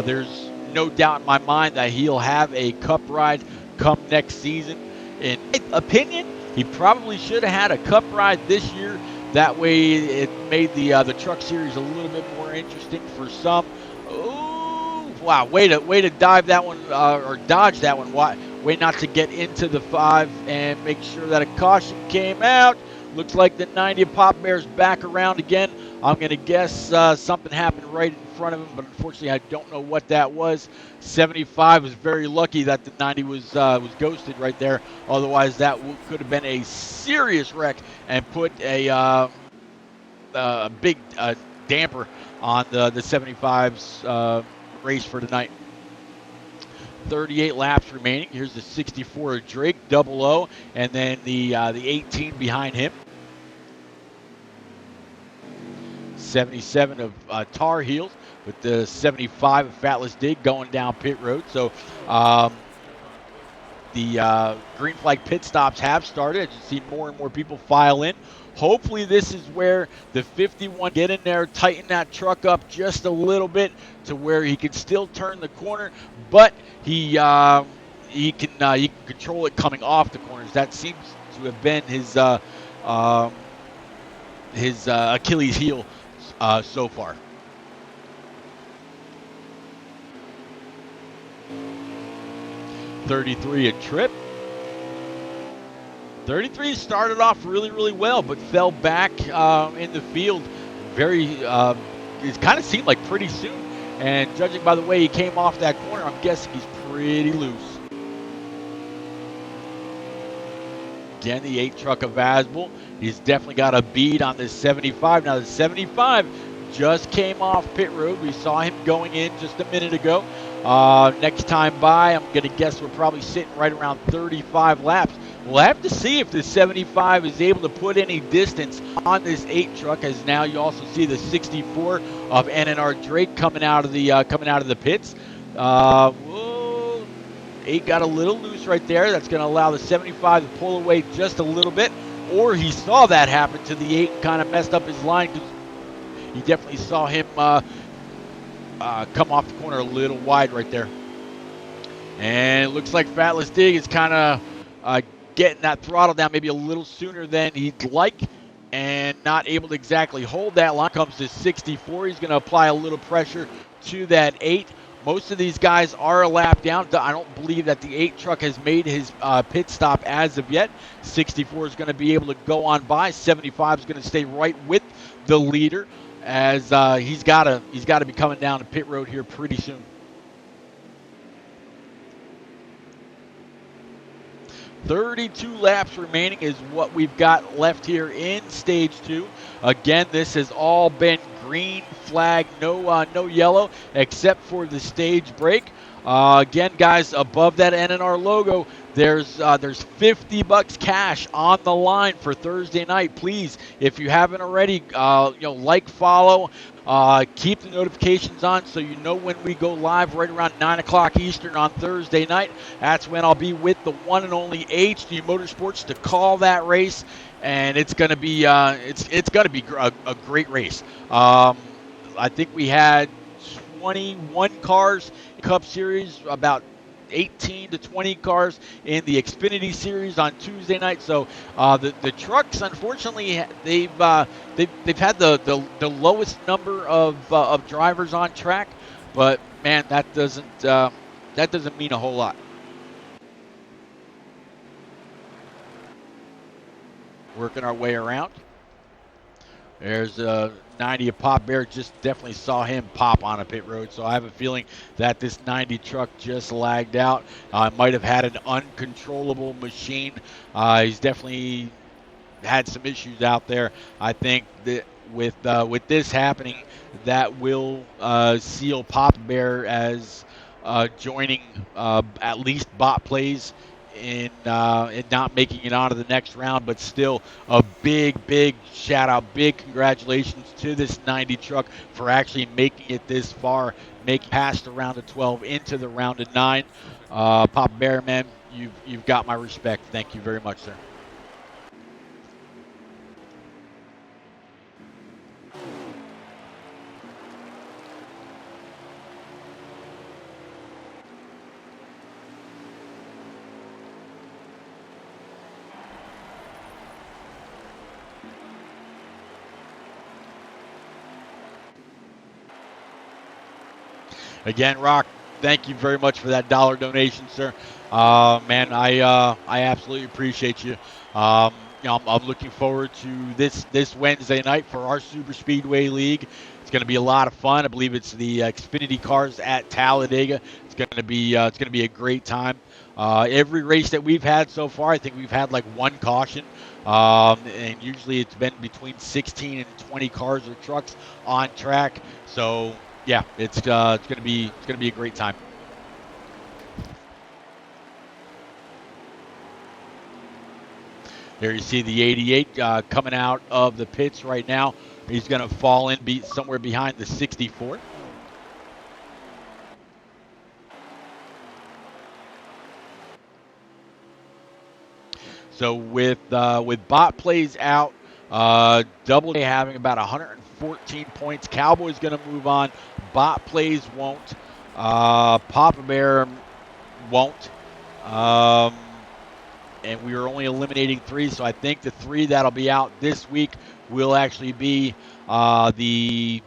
There's no doubt in my mind that he'll have a cup ride come next season. In my opinion, he probably should have had a cup ride this year. That way it made the truck series a little bit more interesting for some. Ooh, wow, way to dive that one or dodge that one. Way not to get into the 5 and make sure that a caution came out. Looks like the 90 Pop Bear's back around again. I'm going to guess something happened right in front of him, but unfortunately I don't know what that was. 75 was very lucky that the 90 was ghosted right there. Otherwise, that could have been a serious wreck and put a big damper on the 75's race for tonight. 38 laps remaining. Here's the 64 of Drake, 00, and then the 18 behind him. 77 of Tar Heels with the 75 of Fatless Dig going down pit road. So the green flag pit stops have started. As you see more and more people file in. Hopefully this is where the 51 get in there, tighten that truck up just a little bit to where he can still turn the corner, but he can control it coming off the corners. That seems to have been his Achilles heel so far. .33 a trip. 33 started off really well, but fell back in the field it kind of seemed like pretty soon. And judging by the way he came off that corner, I'm guessing he's pretty loose. Again, the 8 truck of Asbel. He's definitely got a bead on this 75. Now the 75 just came off pit road. We saw him going in just a minute ago. Next time by, I'm going to guess we're probably sitting right around 35 laps. We'll have to see if the 75 is able to put any distance on this 8 truck, as now you also see the 64 of NNR Drake coming out of the pits. 8 got a little loose right there. That's going to allow the 75 to pull away just a little bit. Or he saw that happen to the 8 and kind of messed up his line, because he definitely saw him come off the corner a little wide right there. And it looks like Fatless Dig is kind of getting that throttle down maybe a little sooner than he'd like, and not able to exactly hold that line. Comes to 64. He's going to apply a little pressure to that 8. Most of these guys are a lap down. I don't believe that the 8 truck has made his pit stop as of yet. 64 is going to be able to go on by. 75 is going to stay right with the leader, as he's got to be coming down to pit road here pretty soon. 32 laps remaining is what we've got left here in Stage 2. Again, this has all been green flag, no yellow, except for the stage break. Again, guys, above that NNR logo, there's $50 cash on the line for Thursday night. Please, if you haven't already, like, follow, keep the notifications on so you know when we go live right around 9 o'clock Eastern on Thursday night. That's when I'll be with the one and only HD Motorsports to call that race, and it's gonna be it's gonna be a great race. I think we had 21 cars in Cup Series, about 18 to 20 cars in the Xfinity Series on Tuesday night. So the trucks, unfortunately, they've had the lowest number of drivers on track, but man, that doesn't mean a whole lot. Working our way around. There's 90 of Pop Bear. Just definitely saw him pop on a pit road. So I have a feeling that this 90 truck just lagged out. Might have had an uncontrollable machine. He's definitely had some issues out there. I think that with this happening, that will seal Pop Bear as joining at least bot plays in not making it onto the next round, but still a big shout out, big congratulations to this 90 truck for actually making it this far, making past the round of 12 into the round of 9. Pop Bear, man, you've got my respect. Thank you very much, sir. Again, Rock, thank you very much for that dollar donation, sir. Man, I absolutely appreciate you. I'm looking forward to this Wednesday night for our Super Speedway League. It's going to be a lot of fun. I believe it's the Xfinity cars at Talladega. It's going to be a great time. Every race that we've had so far, I think we've had like one caution, and usually it's been between 16 and 20 cars or trucks on track. So yeah, it's gonna be a great time. There you see the 88 coming out of the pits right now. He's gonna fall in, be somewhere behind the 64. So with bot plays out, Double J having about 114 points. Cowboy's going to move on. Bot plays won't. Papa Bear won't. And we are only eliminating 3, so I think the 3 that'll be out this week will actually be the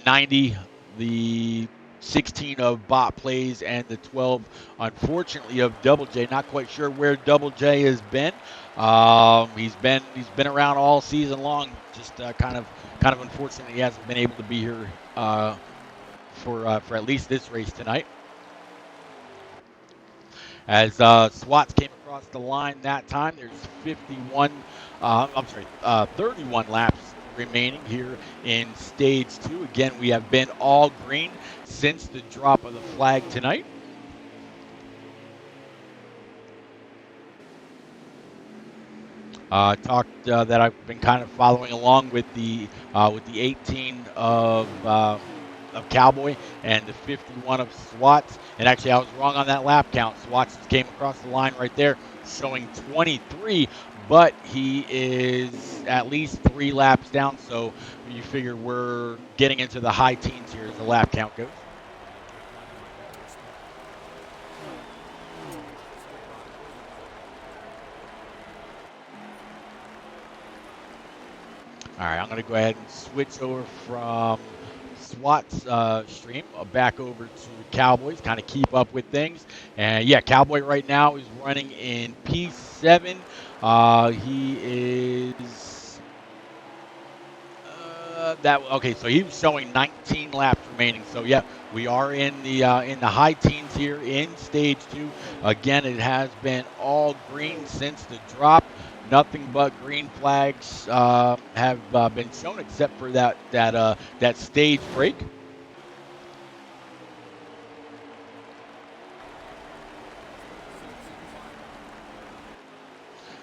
90, the 16 of bot plays, and the 12, unfortunately, of Double J. Not quite sure where Double J has been. He's been around all season long. Just kind of unfortunate he hasn't been able to be here for at least this race tonight. As Swats came across the line that time, there's 31 laps remaining here in Stage 2. Again, we have been all green since the drop of the flag tonight. Talked that I've been kind of following along with the 18 of Cowboy and the 51 of Swats. And actually, I was wrong on that lap count. Swats came across the line right there, showing 23, but he is at least 3 laps down. So you figure we're getting into the high teens here as the lap count goes. All right, I'm going to go ahead and switch over from SWAT's stream back over to Cowboys, kind of keep up with things. And yeah, Cowboy right now is running in P7. He is Okay, so he was showing 19 laps remaining. So yeah, we are in the high teens here in stage 2. Again, it has been all green since the drop. Nothing but green flags have been shown, except for that stage break.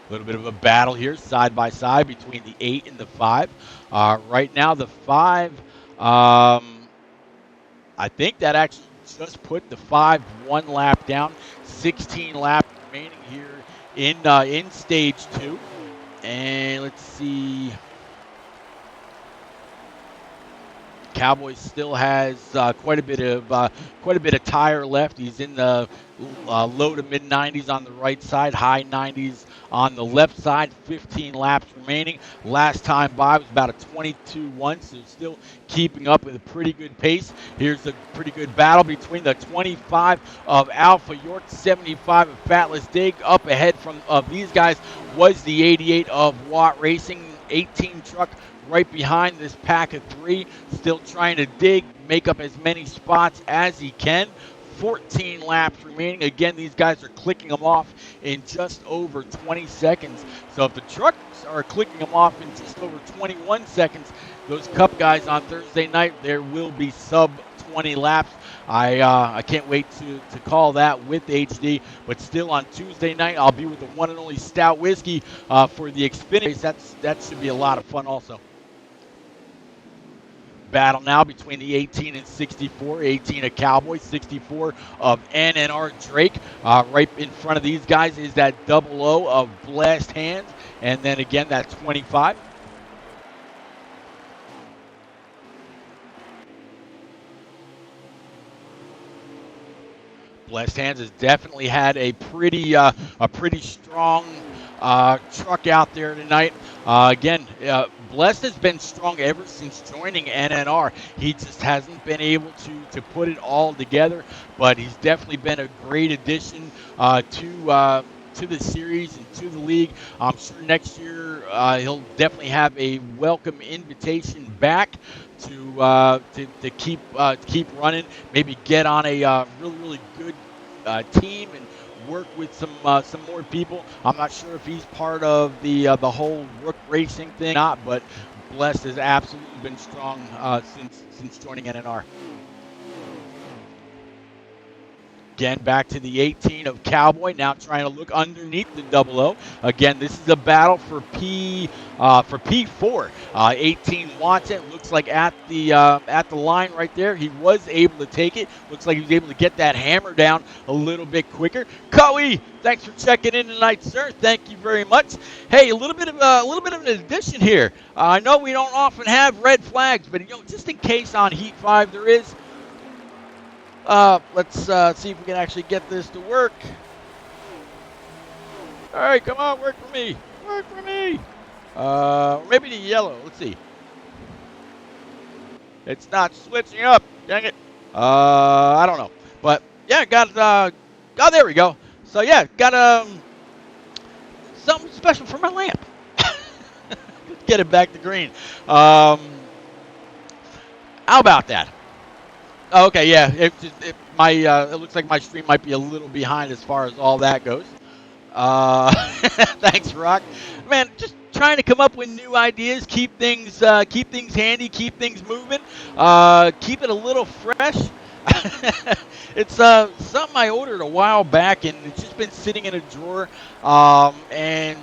A little bit of a battle here, side by side, between the 8 and the 5. Right now, the 5, I think that actually just put the 5 1 lap down. 16 laps remaining here in stage 2. And let's see. Cowboys still has quite a bit of tire left. He's in the low to mid 90s on the right side, high 90s on the left side. 15 laps remaining. Last time by was about a 22-1, so still keeping up with a pretty good pace. Here's a pretty good battle between the 25 of Alpha York, 75 of Fatless Dig. Up ahead of these guys was the 88 of Watt Racing, 18 truck right behind this pack of 3, still trying to dig, make up as many spots as he can. 14 laps remaining. Again, these guys are clicking them off in just over 20 seconds. So if the trucks are clicking them off in just over 21 seconds, those Cup guys on Thursday night, there will be sub 20 laps. I can't wait to call that with HD. But still on Tuesday night, I'll be with the one and only Stout Whiskey for the Xfinity race. That should be a lot of fun also. Battle now between the 18 and 64. 18 of Cowboy, 64 of NNR Drake. Right in front of these guys is that 00 of Blessed Hands. And then again, that 25. Blessed Hands has definitely had a pretty strong truck out there tonight. Again, Blessed has been strong ever since joining NNR. He just hasn't been able to put it all together, but he's definitely been a great addition to the series and to the league. I'm sure next year he'll definitely have a welcome invitation back to keep running. Maybe get on a really good team and work with some more people. I'm not sure if he's part of the whole Rook Racing thing or not, but Blessed has absolutely been strong since joining NNR. Again, back to the 18 of Cowboy, now trying to look underneath the 00. Again, this is a battle for P4. 18 wants it. Looks like at the line right there, he was able to take it. Looks like he was able to get that hammer down a little bit quicker. Coey, thanks for checking in tonight, sir. Thank you very much. Hey, a little bit of an addition here. I know we don't often have red flags, but just in case on Heat 5 there is. Let's see if we can actually get this to work. All right, come on, work for me. Work for me. Maybe the yellow. Let's see. It's not switching up. Dang it. I don't know. But yeah, got oh, there we go. So yeah, got something special for my lamp. Let's get it back to green. How about that? Oh, okay, yeah. It looks like my stream might be a little behind as far as all that goes. Thanks, Rock. Man, just trying to come up with new ideas, keep things handy, keep things moving, keep it a little fresh. It's something I ordered a while back, and it's just been sitting in a drawer. And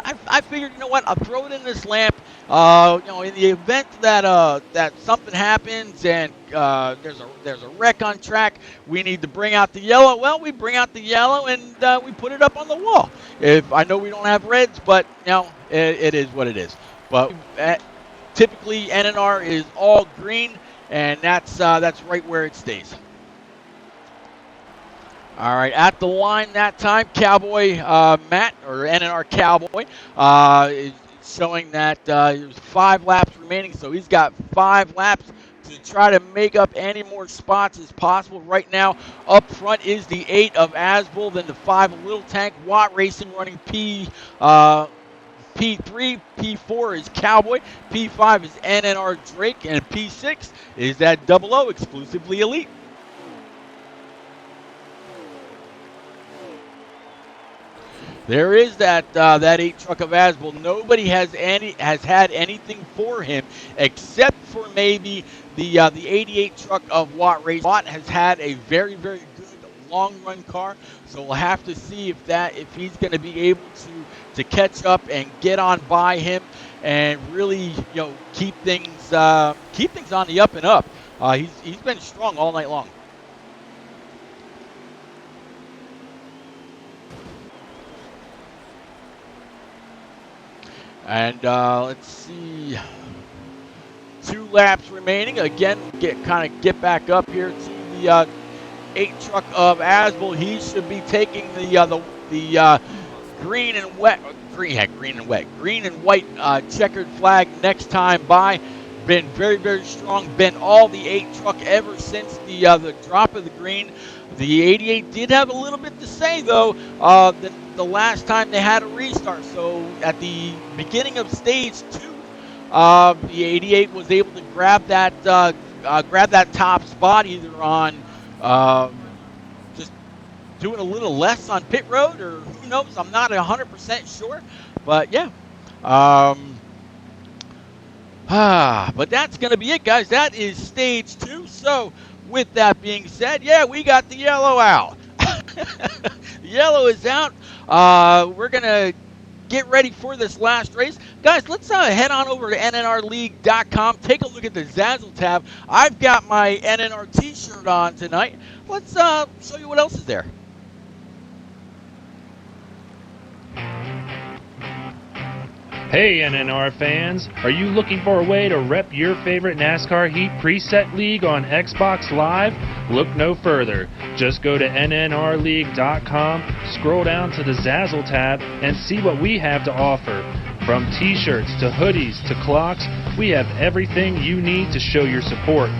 I figured, you know what? I'll throw it in this lamp. In the event that something happens and there's a wreck on track, we need to bring out the yellow. Well, we bring out the yellow and we put it up on the wall. If I know we don't have reds, but it is what it is. But typically NNR is all green, and that's right where it stays. All right, at the line that time, Cowboy Matt, or NNR Cowboy, is showing that there's 5 laps remaining, so he's got 5 laps to try to make up any more spots as possible. Right now, up front is the 8 of Asbull, then the 5 of Little Tank. Watt Racing running P3, P4 is Cowboy, P5 is NNR Drake, and P6 is that 00 exclusively elite. There is that 8 truck of Asbel. Nobody has had anything for him except for maybe the 88 truck of Watt Race. Watt has had a very, very good long run car, so we'll have to see if he's going to be able to catch up and get on by him and really keep things on the up and up. He's been strong all night long. And let's see, 2 laps remaining. Again, get back up here to the 8 truck of Asbel. He should be taking the green and white checkered flag next time by. Been very, very strong. Been all the 8 truck ever since the drop of the green. The 88 did have a little bit to say though. The last time they had a restart. So at the beginning of stage 2, the 88 was able to grab that top spot either on just doing a little less on pit road, or who knows. I'm not 100% sure, but yeah. But that's going to be it, guys. That is stage 2. So with that being said, yeah, we got the yellow out. The yellow is out. We're going to get ready for this last race. Guys, let's head on over to nnrleague.com. Take a look at the Zazzle tab. I've got my NNR t-shirt on tonight. Let's show you what else is there. Hey NNR fans, are you looking for a way to rep your favorite NASCAR Heat Preset League on Xbox Live? Look no further. Just go to nnrleague.com, scroll down to the Zazzle tab, and see what we have to offer. From t-shirts to hoodies to clocks, we have everything you need to show your support.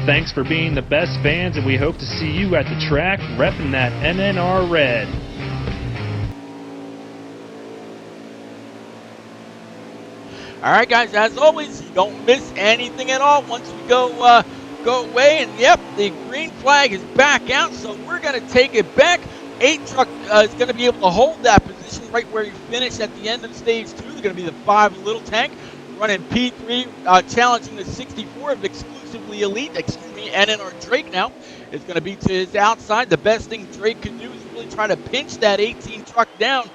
Thanks for being the best fans, and we hope to see you at the track repping that NNR red. All right, guys, as always, you don't miss anything at all once we go away. And, yep, the green flag is back out, so we're going to take it back. 8 truck is going to be able to hold that position right where you finished at the end of stage 2. They're going to be the 5 little tank running P3, challenging the 64 of exclusively elite. NNR Drake now is going to be to his outside. The best thing Drake can do is really try to pinch that 18 truck down.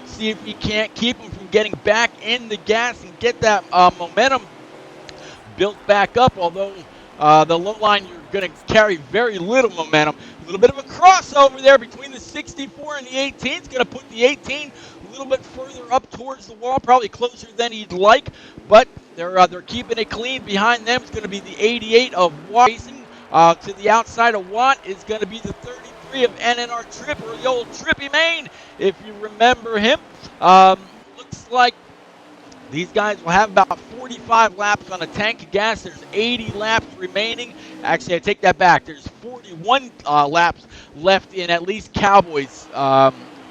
See if he can't keep him from getting back in the gas and get that momentum built back up. Although the low line, you're going to carry very little momentum. A little bit of a crossover there between the 64 and the 18. It's going to put the 18 a little bit further up towards the wall, probably closer than he'd like. But they're keeping it clean. Behind them is going to be the 88 of Watt Racing. To the outside of Watt is going to be the 33 of NNR Trip, or the old Trippy Main, if you remember him. Looks like these guys will have about 45 laps on a tank of gas. There's 80 laps remaining. Actually, I take that back. There's 41 laps left in at least Cowboy's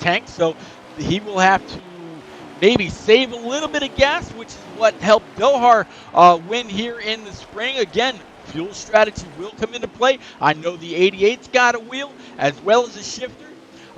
tank. So he will have to maybe save a little bit of gas, which is what helped Dohar win here in the spring. Again, fuel strategy will come into play. I know the 88's got a wheel as well as a shifter.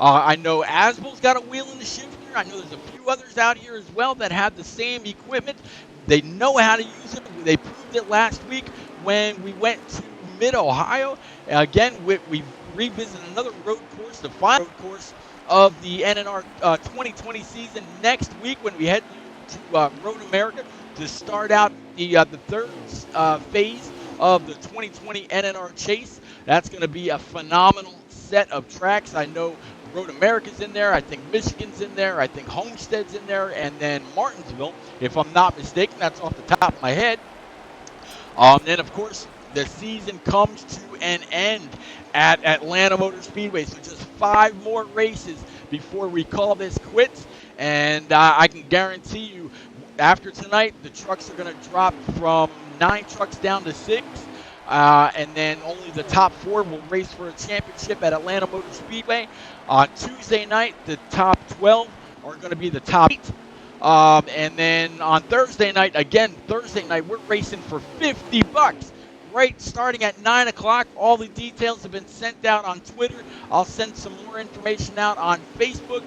I know Asbel's got a wheel in the shifter. I know there's a few others out here as well that have the same equipment. They know how to use it. They proved it last week when we went to Mid-Ohio. Again, we revisit another road course, the final road course of the NNR 2020 season next week when we head to Road America to start out the third phase of the 2020 NNR Chase. That's going to be a phenomenal set of tracks. I know Road America's in there. I think Michigan's in there. I think Homestead's in there. And then Martinsville, if I'm not mistaken. That's off the top of my head. Then, of course, the season comes to an end at Atlanta Motor Speedway. So just 5 more races before we call this quits. And I can guarantee you, after tonight, the trucks are going to drop from 9 trucks down to 6. And then only the top 4 will race for a championship at Atlanta Motor Speedway. On Tuesday night, the top 12 are going to be the top 8 And then on Thursday night, we're racing for $50. Right, starting at 9 o'clock. All the details have been sent out on Twitter. I'll send some more information out on Facebook.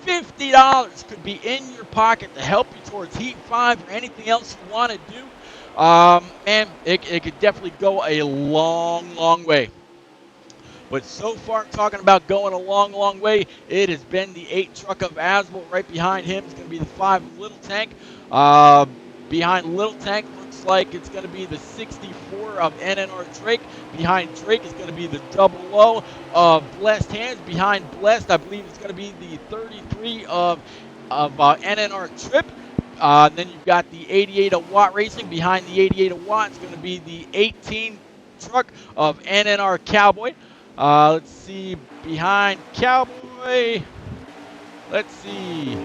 $50 could be in your pocket to help you towards Heat 5 or anything else you want to do. And it could definitely go a long, long way. But so far, talking about going a long, long way, it has been the 8 truck of Asbel. Right behind him is going to be the 5 Little Tank. Behind Little Tank looks like it's going to be the 64 of NNR Drake. Behind Drake is going to be the double O of Blessed Hands. Behind Blessed, I believe it's going to be the 33 of NNR Trip. Then you've got the 88 of Watt Racing. Behind the 88 of Watt is going to be the 18 truck of NNR Cowboy. Let's see, behind Cowboy, let's see.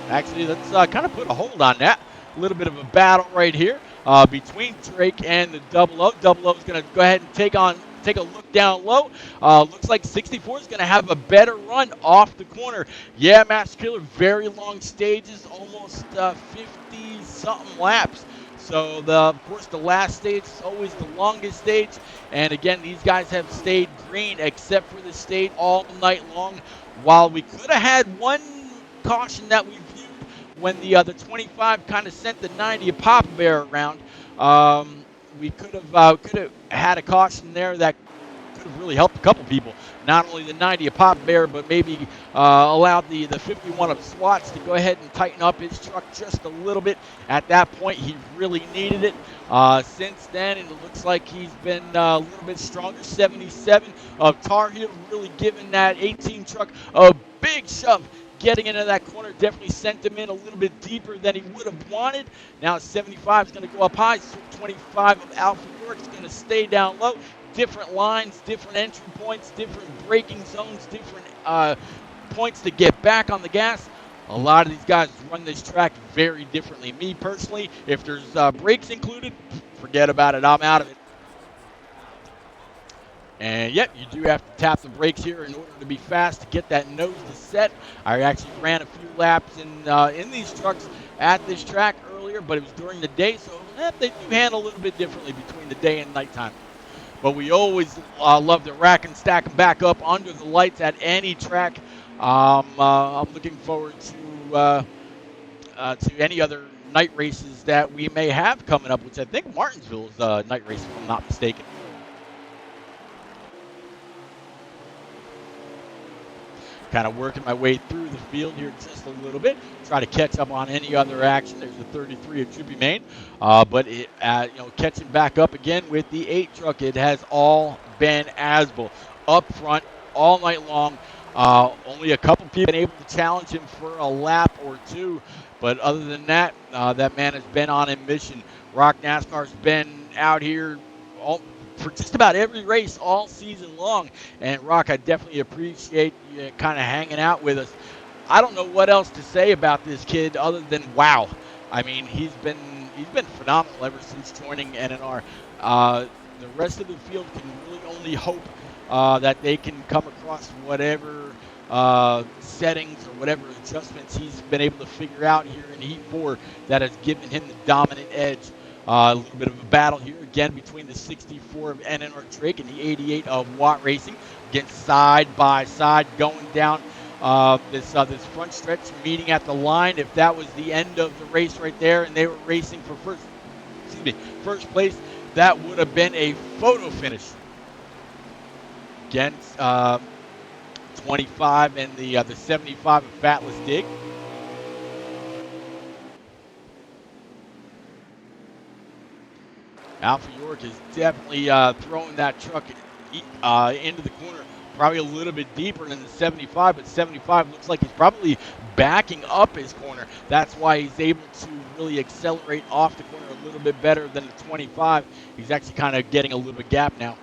Actually, let's kind of put a hold on that. A little bit of a battle right here between Drake and the double O. Double O is going to go ahead and take a look down low. Looks like 64 is going to have a better run off the corner. Yeah, Master Killer, very long stages, almost 50-something laps. So, of course, the last stage is always the longest stage. And, again, these guys have stayed green except for the stage all night long. While we could have had one caution that we viewed when the 25 kind of sent the 90 of Papa Bear around, we could have had a caution there that could have really helped a couple people. Not only the 90 of Papa Bear, but maybe allowed the 51 of Swats to go ahead and tighten up his truck just a little bit. At that point, he really needed it. Since then, it looks like he's been a little bit stronger. 77 of Tar Heel really giving that 18 truck a big shove. Getting into that corner definitely sent him in a little bit deeper than he would have wanted. Now 75 is going to go up high. 25 of Alpha York is going to stay down low. Different lines, different entry points, different braking zones, different points to get back on the gas. A lot of these guys run this track very differently. Me personally, if there's brakes included, forget about it. I'm out of it. And yep, you do have to tap the brakes here in order to be fast to get that nose to set. I actually ran a few laps in these trucks at this track earlier, but it was during the day, so they do handle a little bit differently between the day and nighttime. But we always love to rack and stack them back up under the lights at any track. I'm looking forward to any other night races that we may have coming up, which I think Martinsville is a night race, if I'm not mistaken. Kind of working my way through the field here just a little bit, try to catch up on any other action. There's the 33 of Trippy Main, but it, catching back up again with the 8 truck. It has all been Asbel up front all night long. Only a couple people been able to challenge him for a lap or two, but other than that, that man has been on a mission. Rock NASCAR's been out here for just about every race all season long. And Rock, I definitely appreciate you kind of hanging out with us. I don't know what else to say about this kid other than wow. I mean, he's been phenomenal ever since joining NNR. The rest of the field can really only hope that they can come across whatever settings or whatever adjustments he's been able to figure out here in Heat 4 that has given him the dominant edge. A little bit of a battle here again between the 64 of NNR Drake and the 88 of Watt Racing. Again, side by side going down this front stretch, meeting at the line. If that was the end of the race right there and they were racing for first place, that would have been a photo finish. Again, 25 and the 75 of Fatless Dig. Alpha York is definitely throwing that truck into the corner, probably a little bit deeper than the 75, but 75 looks like he's probably backing up his corner. That's why he's able to really accelerate off the corner a little bit better than the 25. He's actually kind of getting a little bit gap now.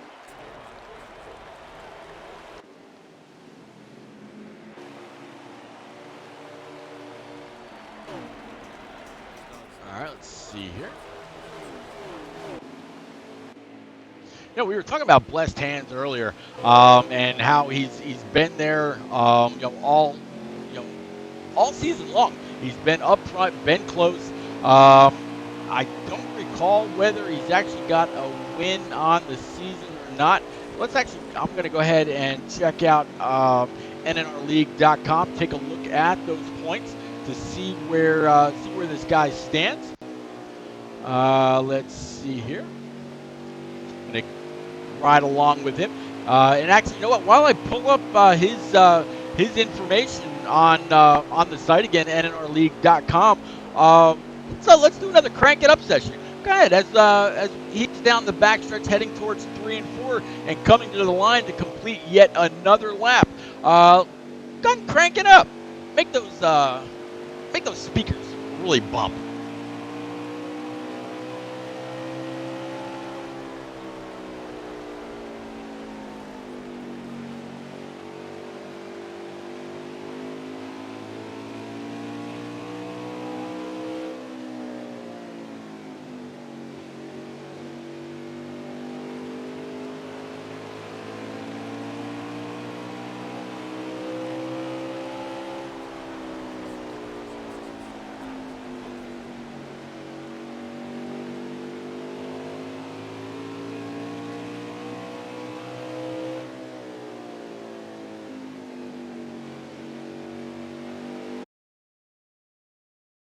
All right, let's see here. We were talking about Blessed Hands earlier, and how he's been there, all season long. He's been up front, been close. I don't recall whether he's actually got a win on the season or not. I'm going to go ahead and check out NNRleague.com, take a look at those points to see where this guy stands. Let's see here. I'm going to ride along with him. And actually, you know what? While I pull up his information on the site again, NNRleague.com, so let's do another crank it up session. Go ahead, as he's down the backstretch, heading towards 3 and 4, and coming to the line to complete yet another lap. Go ahead and crank it up. Make those speakers really bump.